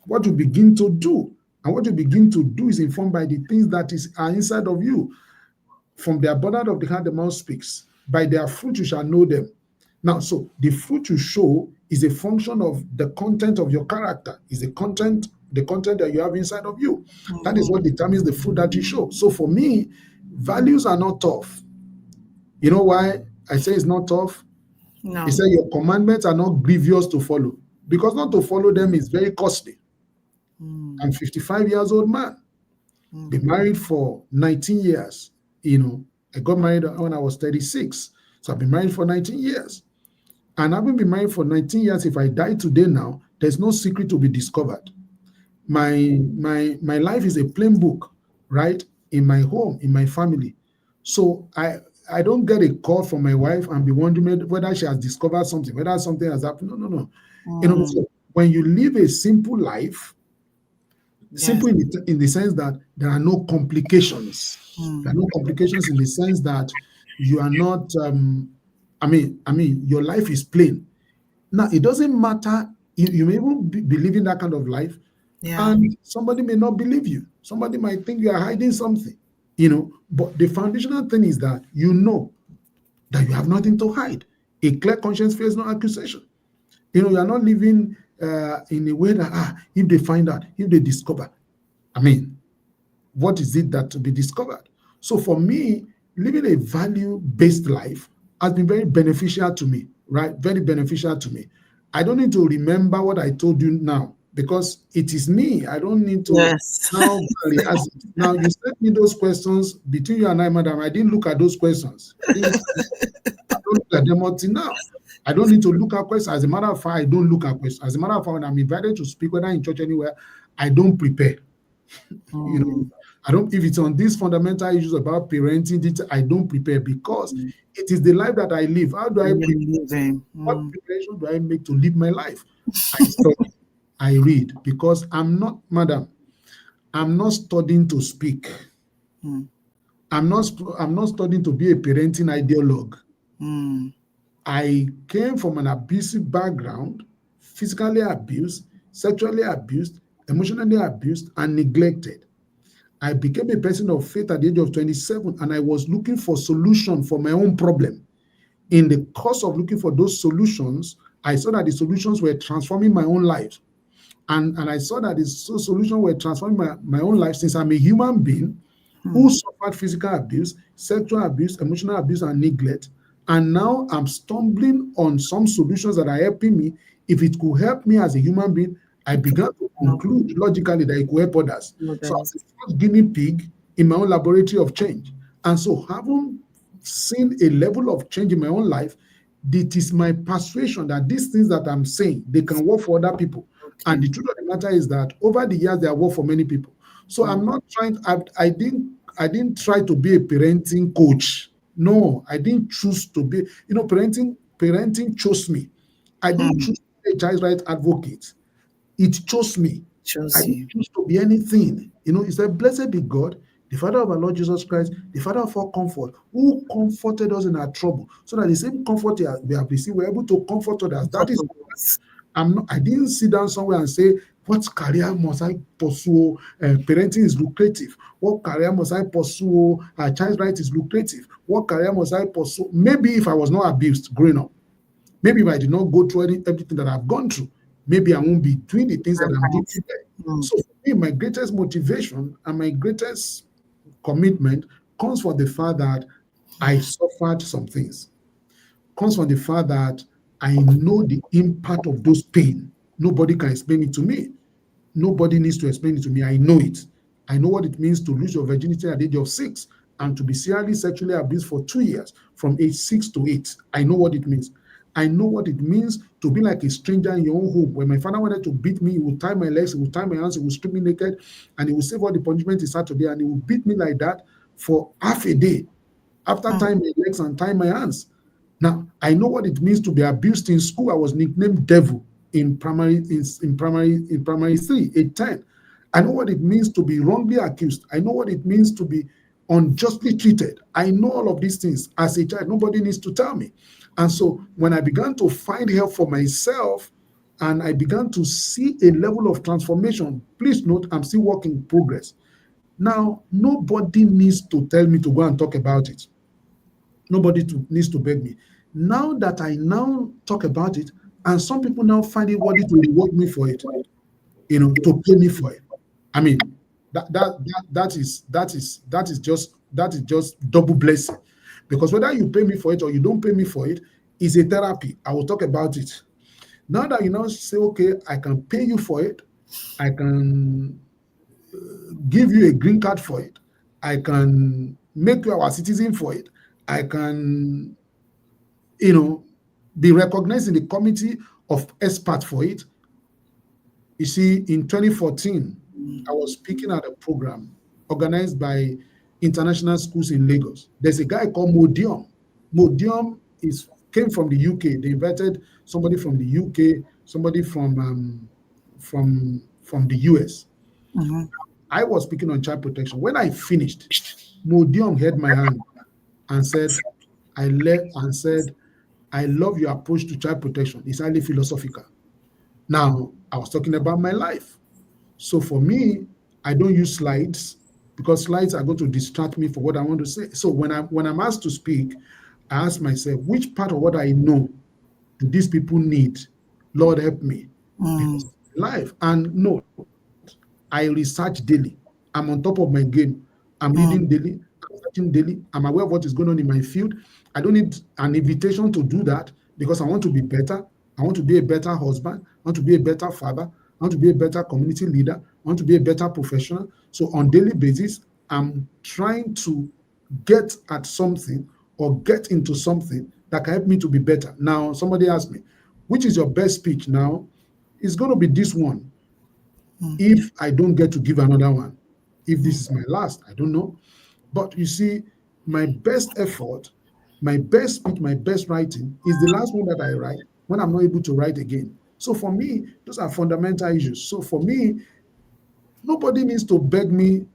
what you begin to do. And what you begin to do is informed by the things that are inside of you. From the abundance of the heart, the mouth speaks. By their fruit you shall know them. Now, so the fruit you show is a function of the content of your character, is the content that you have inside of you. That is what determines the fruit that you show. So for me, values are not tough. You know why I say it's not tough? No. He said your commandments are not grievous to follow, because not to follow them is very costly. I'm 55 years old man, been married for 19 years. I got married when I was 36. So I've been married for 19 years. And having been married for 19 years, if I die today now, there's no secret to be discovered. My life is a plain book, right? In my home, in my family. So I don't get a call from my wife and be wondering whether she has discovered something, whether something has happened. No. So when you live a simple life, simple in the sense that there are no complications. There are no complications in the sense that you are not, your life is plain. Now, it doesn't matter. You may even be living that kind of life, and somebody may not believe you. Somebody might think you are hiding something, But the foundational thing is that you know that you have nothing to hide. A clear conscience fears no accusation. You are not living in a way that, if they find out, if they discover, what is it that to be discovered? So for me, living a value-based life has been very beneficial to me, right? Very beneficial to me. I don't need to remember what I told you now because it is me. I don't need to now rehearse it. Now, you sent me those questions between you and I, madam. I didn't look at those questions. I don't look at them until now. I don't need to look at questions. As a matter of fact, I don't look at questions. As a matter of fact, when I'm invited to speak, whether in church anywhere, I don't prepare. I don't. If it's on these fundamental issues about parenting, I don't prepare because it is the life that I live. How do I prepare? What preparation do I make to live my life? I study, I read, because I'm not, madam. I'm not studying to speak. I'm not studying to be a parenting ideologue. I came from an abusive background, physically abused, sexually abused, emotionally abused, and neglected. I became a person of faith at the age of 27, and I was looking for solution for my own problem. In the course of looking for those solutions, I saw that the solutions were transforming my own life. And I saw that the solutions were transforming my own life since I'm a human being who suffered physical abuse, sexual abuse, emotional abuse, and neglect. And now I'm stumbling on some solutions that are helping me. If it could help me as a human being, I began to conclude logically that it could help others. So I was the first guinea pig in my own laboratory of change. And so having seen a level of change in my own life, it is my persuasion that these things that I'm saying, they can work for other people. And the truth of the matter is that over the years, they have worked for many people. So I'm not trying, I didn't try to be a parenting coach. No, I didn't choose to be, parenting chose me. I didn't choose to a child's right advocate. It chose me. I Chose didn't you. choose to be anything. He said, "Blessed be God, the Father of our Lord Jesus Christ, the Father of all comfort, who comforted us in our trouble, so that the same comfort we have received, we're able to comfort others." That Comfort is, us. I didn't sit down somewhere and say, "What career must I pursue? Parenting is lucrative. What career must I pursue? Child's right is lucrative. What career must I pursue?" Maybe if I was not abused growing up, maybe if I did not go through everything that I've gone through, maybe I won't be doing the things that I'm doing Right. today. Mm. So for me, my greatest motivation and my greatest commitment comes from the fact that I suffered some things, comes from the fact that I know the impact of those pain. Nobody can explain it to me. Nobody needs to explain it to me. I know it. I know what it means to lose your virginity at the age of 6 and to be serially sexually abused for 2 years from age 6 to 8. I know what it means. I know what it means to be like a stranger in your own home. When my father wanted to beat me, he would tie my legs, he would tie my hands, he would strip me naked, and he would say what the punishment is Saturday, and he would beat me like that for half a day after Mm. tying my legs and tying my hands. Now, I know what it means to be abused in school. I was nicknamed Devil in primary 3, age 10. I know what it means to be wrongly accused. I know what it means to be unjustly treated. I know all of these things as a child. Nobody needs to tell me. And so when I began to find help for myself and I began to see a level of transformation, please note I'm still work in progress. Now, nobody needs to tell me to go and talk about it. Needs to beg me. Now that I now talk about it, and some people now find it worthy to reward me for it, to pay me for it. I mean, that is just double blessing. Because whether you pay me for it or you don't pay me for it is a therapy. I will talk about it. Now that you now say, okay, I can pay you for it, I can give you a green card for it, I can make you our citizen for it, I can you know, be recognized in the committee of experts for it. You see, in 2014, I was speaking at a program organized by international schools in Lagos. There's a guy called Modium. Modium came from the UK. They invited somebody from the UK, somebody from the US. Mhm. I was speaking on child protection. When I finished, Modium held my hand and said, I love your approach to child protection. It's highly philosophical. Now, I was talking about my life. So for me, I don't use slides because slides are going to distract me for what I want to say. So when I'm asked to speak, I ask myself, which part of what I know do these people need? Lord help me. Mm. Because life. And note, I research daily. I'm on top of my game. I'm reading Mm. daily. I'm searching daily. I'm aware of what is going on in my field. I don't need an invitation to do that because I want to be better. I want to be a better husband. I want to be a better father. I want to be a better community leader. I want to be a better professional. So on daily basis, I'm trying to get at something or get into something that can help me to be better. Now, somebody asked me, which is your best speech now? It's going to be this one Mm. if I don't get to give another one. If this is my last, I don't know. But you see, my best effort, my best speech, my best writing is the last one that I write when I'm not able to write again. So for me, those are fundamental issues. So for me, nobody needs to beg me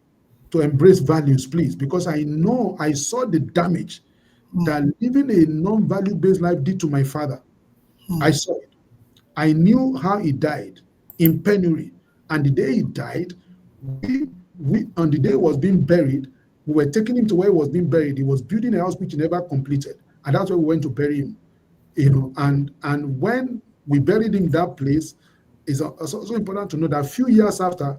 to embrace values, please, because I know I saw the damage Mm. that living a non-value based life did to my father. I Mm. saw it. I knew how he died in penury. And the day he died, we on the day he was being buried, we were taking him to where he was being buried. He was building a house which he never completed. And that's where we went to bury him. And when we buried him in that place, it's also important to know that a few years after,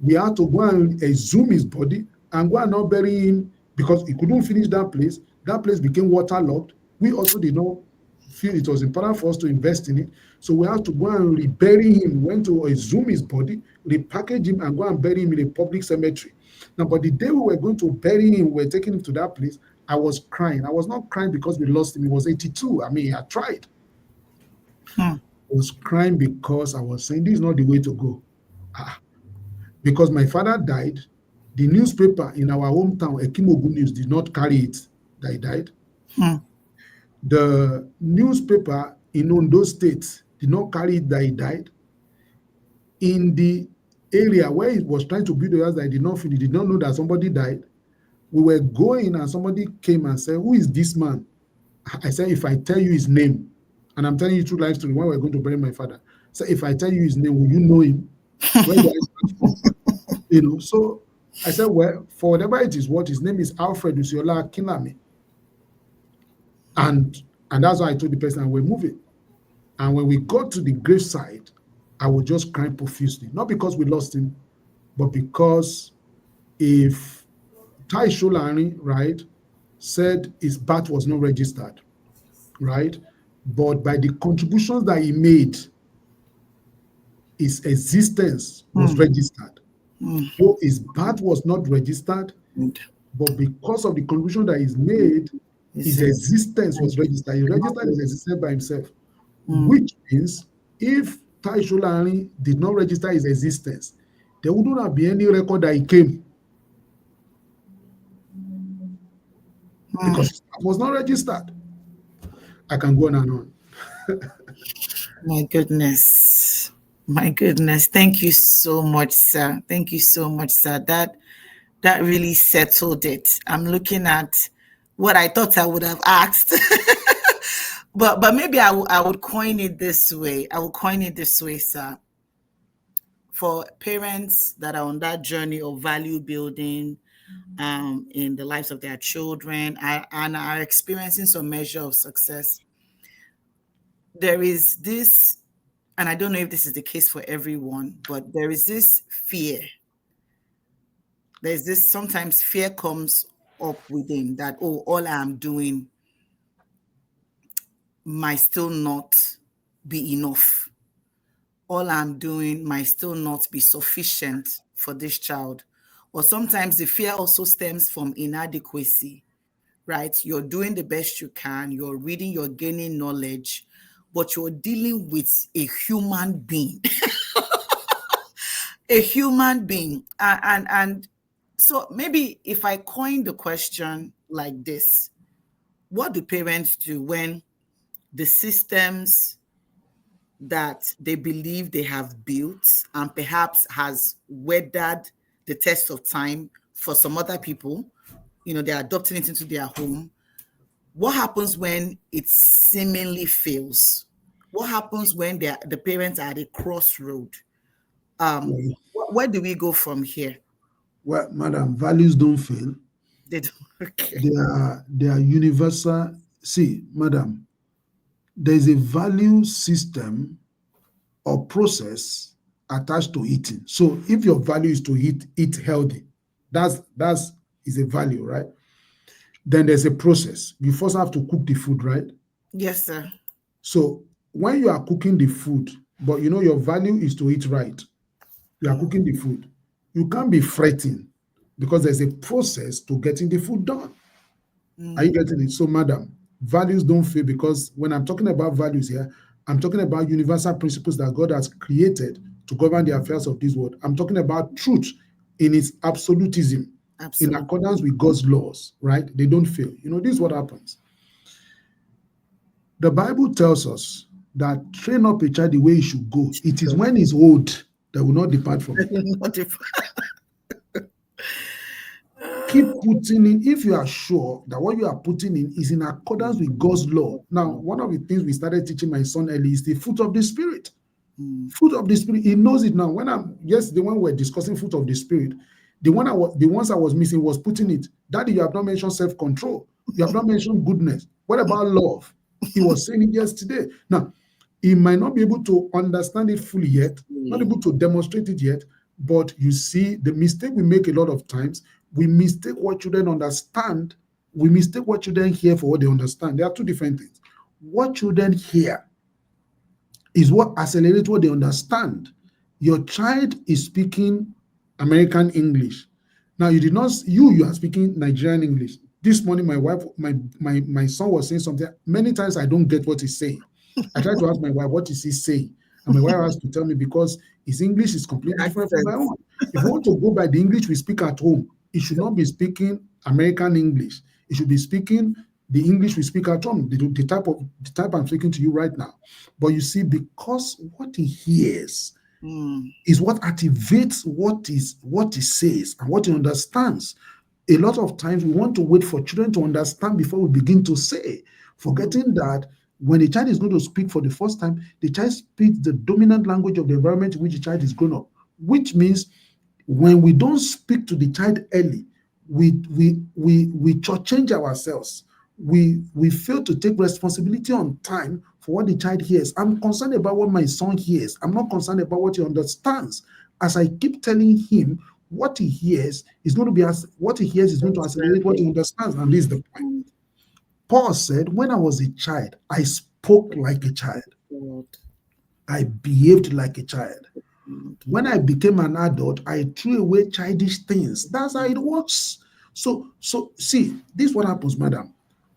we had to go and exhume his body and go and not bury him because he couldn't finish that place. That place became waterlogged. We also did not feel it was important for us to invest in it. So we had to go and rebury him. We went to exhume his body, repackage him, and go and bury him in a public cemetery. Now, but the day we were going to bury him, we were taking him to that place, I was crying. I was not crying because we lost him. He was 82. I mean, I tried. Mm. I was crying because I was saying, this is not the way to go. Ah, because my father died, the newspaper in our hometown, Ekimogu News, did not carry it that he died. Mm. The newspaper in Ondo State did not carry it that he died. In the area where he was trying to build the house that he did not finish, he did not know that somebody died. We were going and somebody came and said, "Who is this man?" I said, "If I tell you his name," and I'm telling you true life story, when we're going to bury my father. So if I tell you his name, will you know him? Where do I start from? So I said, well, for whatever it is, what his name is Lawrprenuership Akinlami. And that's why I told the person we're moving. And when we got to the graveside, I was just crying profusely. Not because we lost him, but because if Taiwo Akinlami, right, said his birth was not registered, right? But by the contributions that he made, his existence was registered. So his birth was not registered, but because of the contribution that he's made, his existence was registered. He registered his existence by himself, which means if Taiwo Akinlami did not register his existence, there wouldn't have been any record that he came because his birth was not registered. I can go on and on. My goodness. My goodness. Thank you so much, sir. Thank you so much, sir. That really settled it. I'm looking at what I thought I would have asked. but maybe I would coin it this way. I will coin it this way, sir. For parents that are on that journey of value building in the lives of their children and are experiencing some measure of success, there is this, and I don't know if this is the case for everyone, but there is this fear. There's this, sometimes fear comes up within that, oh, all I'm doing might still not be enough. All I'm doing might still not be sufficient for this child. Or sometimes the fear also stems from inadequacy, right? You're doing the best you can, you're reading, you're gaining knowledge, but you're dealing with a human being. A human being. And so maybe if I coin the question like this, what do parents do when the systems that they believe they have built and perhaps has weathered the test of time for some other people, they're adopting it into their home? What happens when it seemingly fails? What happens when the parents are at a crossroad? Where do we go from here? Well, madam, values don't fail. They don't. Okay. They are universal. See, madam, there's a value system or process attached to eating. So if your value is to eat healthy, that's is a value, right? Then there's a process. You first have to cook the food, right? Yes, sir. So when you are cooking the food, but your value is to eat right, you are cooking the food, you can't be fretting because there's a process to getting the food done. Are you getting it? So, madam, values don't fail, because when I'm talking about values here, I'm talking about universal principles that God has created to govern the affairs of this world. I'm talking about truth in its absolutism, in accordance with God's laws, right? They don't fail. This is what happens. The Bible tells us that train up a child the way he should go. It is when he's old that will not depart from it. Keep putting in, if you are sure that what you are putting in is in accordance with God's law. Now, one of the things we started teaching my son early is the fruit of the Spirit. Fruit of the Spirit, he knows it now. The one we're discussing fruit of the Spirit, the ones I was missing was putting it. Daddy, you have not mentioned self-control. You have not mentioned goodness. What about love? He was saying it yesterday. Now, he might not be able to understand it fully yet, not able to demonstrate it yet, but you see, the mistake we make a lot of times, we mistake what children understand. We mistake what children hear for what they understand. There are two different things. What children hear is what accelerates what they understand. Your child is speaking American English. Now, you are speaking Nigerian English. This morning, my son was saying something. Many times I don't get what he's saying. I try to ask my wife, what is he saying? And my wife has to tell me, because his English is completely different from my own. If you want to go by the English we speak at home, it should not be speaking American English. It should be speaking the English we speak at home, the type I'm speaking to you right now. But you see, because what he hears is what activates what he says and what he understands. A lot of times we want to wait for children to understand before we begin to say, forgetting that when a child is going to speak for the first time, the child speaks the dominant language of the environment in which the child is grown up, which means when we don't speak to the child early, we change ourselves. We fail to take responsibility on time for what the child hears. I'm concerned about what my son hears. I'm not concerned about what he understands. As I keep telling him what he hears is going to be as what he hears is going to accelerate what he understands. And this is the point. Paul said, when I was a child, I spoke like a child. I behaved like a child. When I became an adult, I threw away childish things. That's how it works. So see, this is what happens, madam.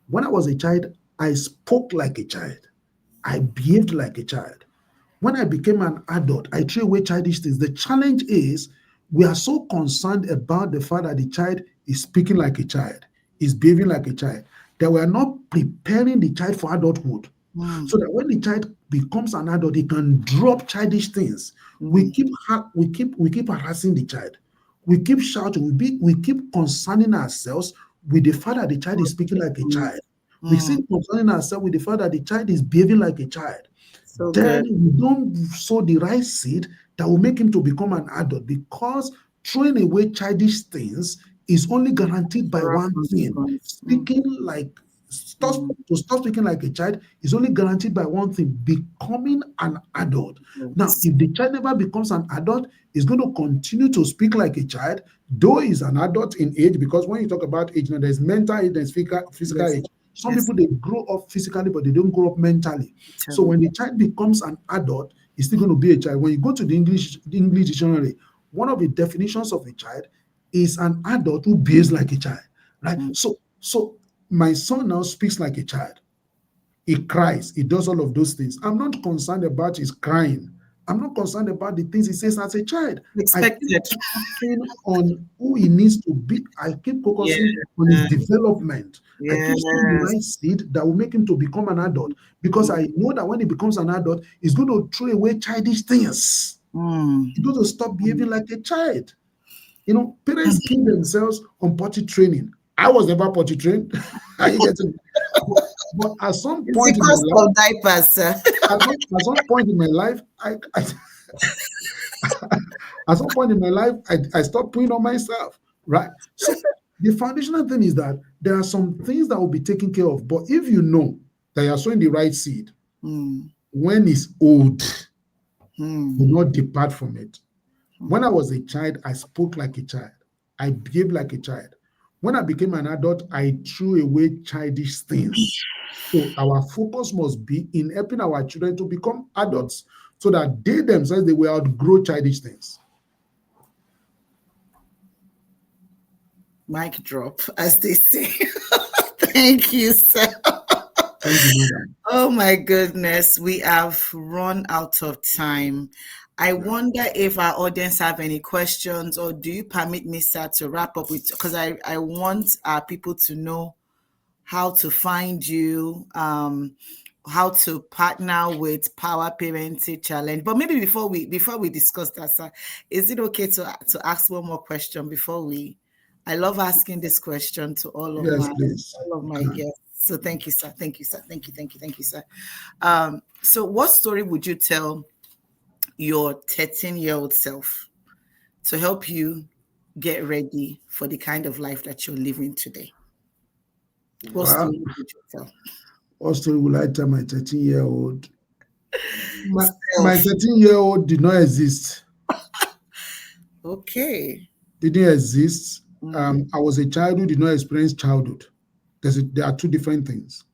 When I was a child, I spoke like a child. I behaved like a child. When I became an adult, I threw away childish things. The challenge is we are so concerned about the fact that the child is speaking like a child, is behaving like a child, that we are not preparing the child for adulthood. So that when the child becomes an adult, he can drop childish things. We keep harassing the child. We keep shouting. We keep concerning ourselves with the fact that the child is speaking like a child. We keep concerning ourselves with the fact that the child is behaving like a child. So Then good. we don't sow the right seed that will make him to become an adult, because throwing away childish things is only guaranteed by Natural one thing. consequence. Speaking like stop speaking like a child is only guaranteed by one thing: becoming an adult. Now, if the child never becomes an adult, he's going to continue to speak like a child, though he's an adult in age, because when you talk about age, now there's mental age, there's physical Yes. age. Some Yes. people, they grow up physically, but they don't grow up mentally. So when the child becomes an adult, he's still going to be a child. When you go to the English dictionary, one of the definitions of a child is an adult who behaves like a child, right? So my son now speaks like a child. He cries. He does all of those things. I'm not concerned about his crying. I'm not concerned about the things he says as a child. I keep Expected. focusing on who he needs to be. I keep Yeah. focusing on his development. I keep sowing the Yes. right seed that will make him to become an adult, because I know that when he becomes an adult, he's going to throw away childish things. He's going to stop behaving like a child. Parents kill themselves on potty training. I was never potty trained. Are you getting it? But at some It's the point in my cost life, of diapers, sir. at some point in my life, at some point in my life, I stopped putting on myself, right? So the foundational thing is that there are some things that will be taken care of. But if you know that you are sowing the right seed, when it's old, do not depart from it. When I was a child, I spoke like a child. I behaved like a child. When I became an adult, I threw away childish things. So our focus must be in helping our children to become adults, so that they themselves, they will outgrow childish things. Mic drop, as they say. Thank you, sir. Thank you, madam. Oh my goodness, we have run out of time. I wonder if our audience have any questions, or do you permit me, sir, to wrap up with, because I want our people to know how to find you, how to partner with Power Parenting Challenge. But maybe before we discuss that, sir, is it okay to ask one more question before we? I love asking this question to Yes, please. all of You my can. guests. So thank you, sir. Thank you, sir. Thank you, thank you, thank you, sir. So what story would you tell your 13-year-old self to help you get ready for the kind of life that you're living today? What Well, story would you tell? what story will I tell my 13-year-old? My Self. 13-year-old did not exist. Okay. Didn't exist. I was a child who did not experience childhood. There are two different things.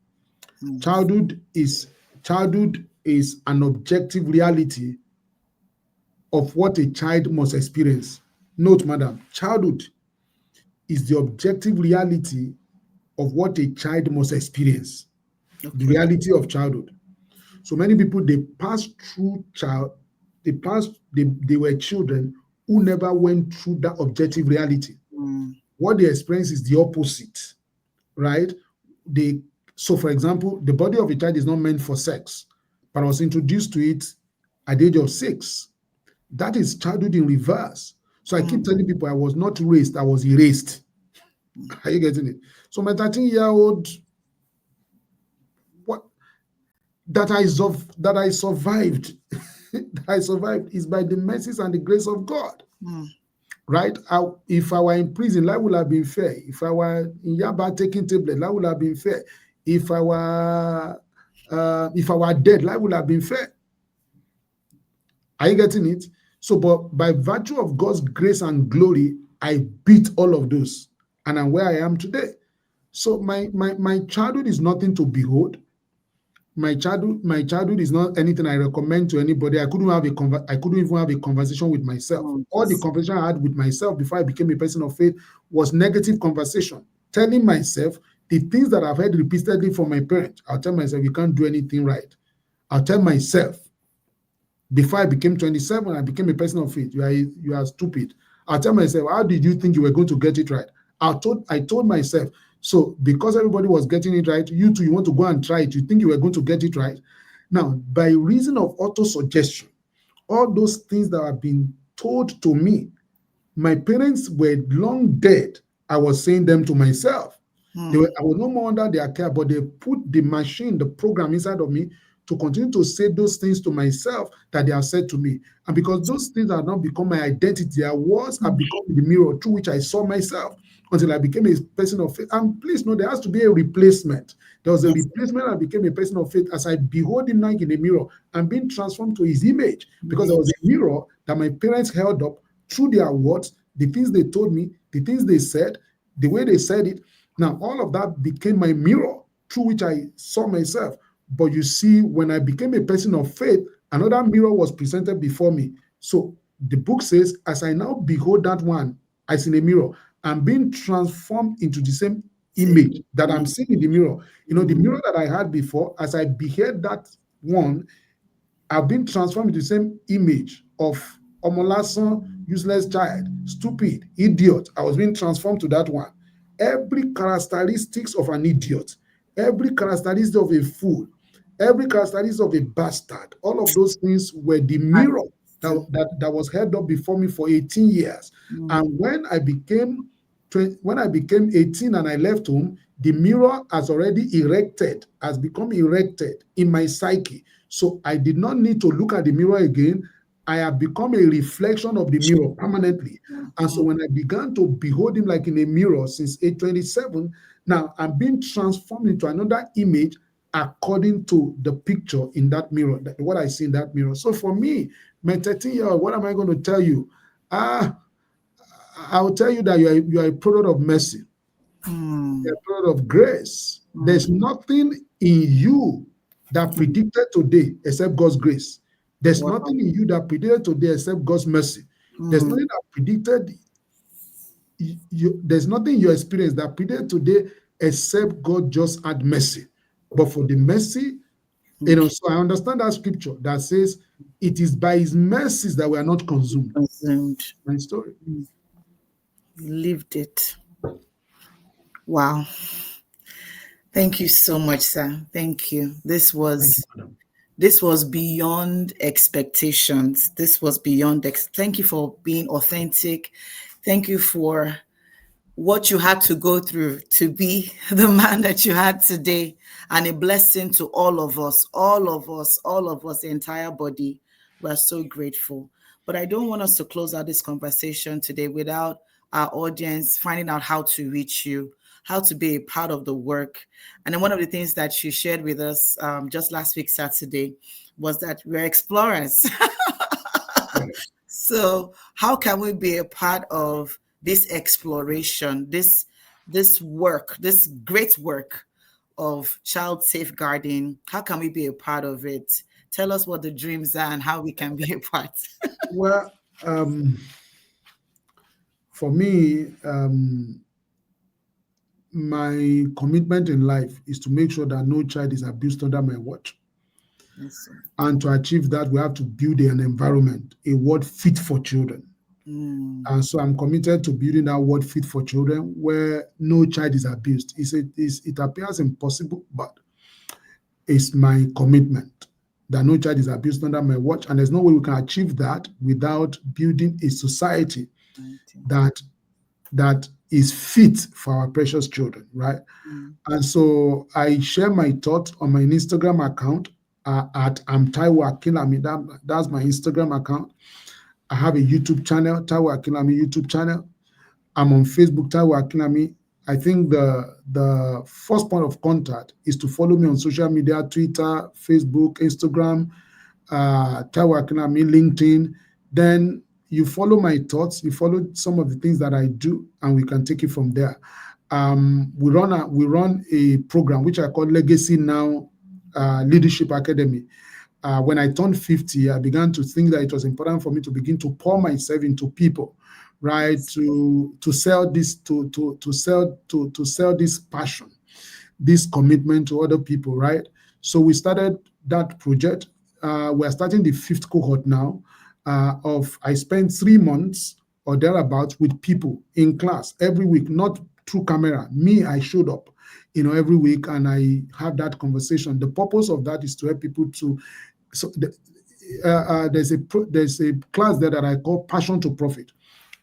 Childhood is childhood is an objective reality of what a child must experience. Note, madam, childhood is the objective reality of what a child must experience. The Okay. reality of childhood. So many people, they were children who never went through that objective reality. What they experience is the opposite, right? they so for example, the body of a child is not meant for sex, but I was introduced to it at the age of 6. That is childhood in reverse. So I keep telling people I was not raised, I was erased. Are you getting it? So my 13-year-old, what that I survived, that I survived is by the mercies and the grace of God. Right? If I were in prison, life would have been fair. If I were in Yaba taking tablet, life would have been fair. If I were dead, life would have been fair. Are you getting it? So, but by virtue of God's grace and glory, I beat all of those, and I'm where I am today. So my childhood is nothing to behold. My childhood is not anything I recommend to anybody. I couldn't even have a conversation with myself. All the conversation I had with myself before I became a person of faith was negative conversation, telling myself the things that I've heard repeatedly from my parents. I'll tell myself, you can't do anything right. I'll tell myself, before I became 27, I became a person of faith. You are stupid. I'll tell myself, how did you think you were going to get it right? I told myself, so because everybody was getting it right, you too, you want to go and try it. You think you were going to get it right. Now, by reason of auto-suggestion, all those things that have been told to me, my parents were long dead. I was saying them to myself. I was no more under their care, but they put the machine, the program inside of me to continue to say those things to myself that they have said to me. And because those things have not become my identity, their words have become the mirror through which I saw myself until I became a person of faith. And please know there has to be a replacement. There was a replacement. I became a person of faith as I behold him like in a mirror and being transformed to his image, because there was a mirror that my parents held up through their words, the things they told me, the things they said, the way they said it. Now, all of that became my mirror through which I saw myself. But you see, when I became a person of faith, another mirror was presented before me. So the book says, as I now behold that one as in a mirror, I'm being transformed into the same image that I'm seeing in the mirror. You know, the mirror that I had before, as I beheld that one, I've been transformed into the same image of Omolasan, useless child, stupid, idiot. I was being transformed to that one. Every characteristics of an idiot, every characteristic of a fool, every characteristic of a bastard, all of those things were the mirror that was held up before me for 18 years. And when I became 18 and I left home, the mirror has become erected in my psyche. So I did not need to look at the mirror again. I have become a reflection of the mirror permanently. And so when I began to behold him like in a mirror since age 27, now I'm being transformed into another image according to the picture in that mirror, what I see in that mirror. So for me, my 13-year-old, what am I going to tell you? I will tell you that you are a product of mercy. You're a product of grace. There's nothing in you that predicted today except God's grace. There's nothing in you that predicted today except God's mercy. There's nothing that predicted there's nothing in your experience that predicted today except God just had mercy. But for the mercy, so I understand that scripture that says it is by his mercies that we are not consumed. My story. You lived it. Wow. Thank you so much, sir. Thank you. This was beyond expectations. This was beyond. Thank you for being authentic. Thank you for what you had to go through to be the man that you had today, and a blessing to all of us, the entire body. We're so grateful. But I don't want us to close out this conversation today without our audience finding out how to reach you, how to be a part of the work. And then one of the things that you shared with us just last week, Saturday, was that we're explorers. So how can we be a part of this exploration, this work, this great work of child safeguarding? How can we be a part of it? Tell us what the dreams are and how we can be a part. Well, for me, my commitment in life is to make sure that no child is abused under my watch. Yes, and to achieve that, we have to build an environment, a world fit for children. And so I'm committed to building that world fit for children where no child is abused. It appears impossible, but it's my commitment that no child is abused under my watch. And there's no way we can achieve that without building a society that is fit for our precious children, right? And so I share my thoughts on my Instagram account at Taiwo Akinlami. That's my Instagram account. I have a YouTube channel, Taiwo Akinlami YouTube channel. I'm on Facebook, Taiwo Akinlami. I think the first point of contact is to follow me on social media, Twitter, Facebook, Instagram, Taiwo Akinlami, LinkedIn. Then you follow my thoughts, you follow some of the things that I do, and we can take it from there. We run a program which I call Legacy Now Leadership Academy. When I turned 50, I began to think that it was important for me to begin to pour myself into people, right? To sell this passion, this commitment to other people, right? So we started that project. We're starting the 5th cohort now. I spent 3 months or thereabouts with people in class every week, not through camera. Me, I showed up, every week, and I had that conversation. The purpose of that is to help people to. So there's a class there that I call Passion to Profit.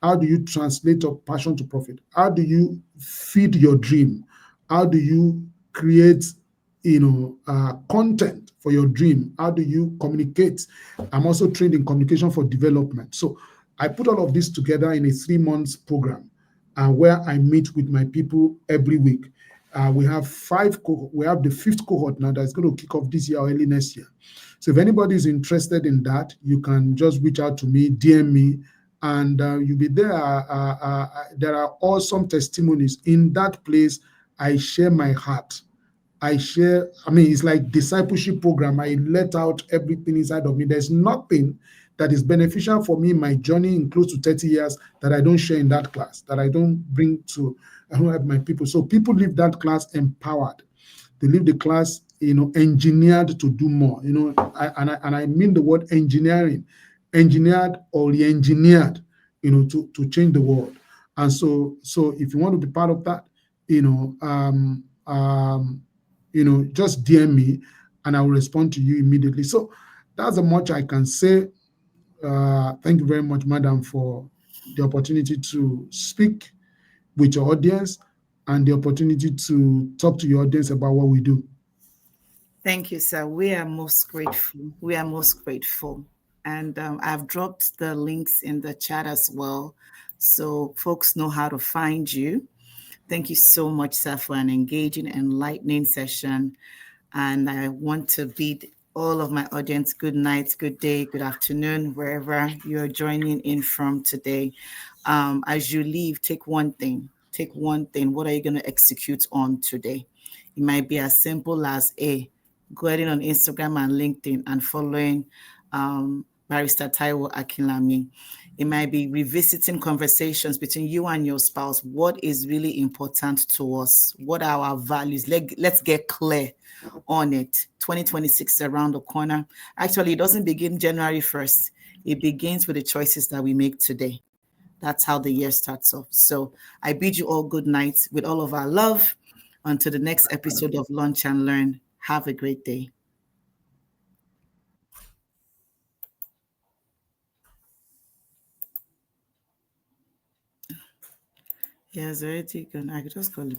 How do you translate a passion to profit? How do you feed your dream? How do you create, content for your dream? How do you communicate? I'm also trained in communication for development. So I put all of this together in a 3-month program, where I meet with my people every week. We have we have the 5th cohort now that's going to kick off this year or early next year. So if anybody is interested in that, you can just reach out to me, DM me, and you'll be there. There are awesome testimonies in that place. I share my heart. It's like discipleship program. I let out everything inside of me. There's nothing that is beneficial for me in my journey in close to 30 years that I don't share in that class, that I don't bring to help my people. So people leave that class empowered. They leave the class, engineered to do more. I mean the word engineering, engineered or re-engineered, to change the world. And so if you want to be part of that, just DM me and I will respond to you immediately. So that's how much I can say. Thank you very much, madam, for the opportunity to speak with your audience and the opportunity to talk to your audience about what we do. Thank you, sir. We are most grateful. We are most grateful. And I've dropped the links in the chat as well, so folks know how to find you. Thank you so much, sir, for an engaging, enlightening session. And I want to bid all of my audience good night, good day, good afternoon, wherever you're joining in from today. As you leave, take one thing. Take one thing. What are you going to execute on today? It might be as simple as going on Instagram and LinkedIn and following Barrister Taiwo Akinlami. It might be revisiting conversations between you and your spouse. What is really important to us? What are our values? Let's get clear on it. 2026 is around the corner. Actually, it doesn't begin January 1st. It begins with the choices that we make today. That's how the year starts off. So I bid you all good night with all of our love. Until the next episode of Lunch and Learn. Have a great day. Yeah, it's already gone. I could just call it.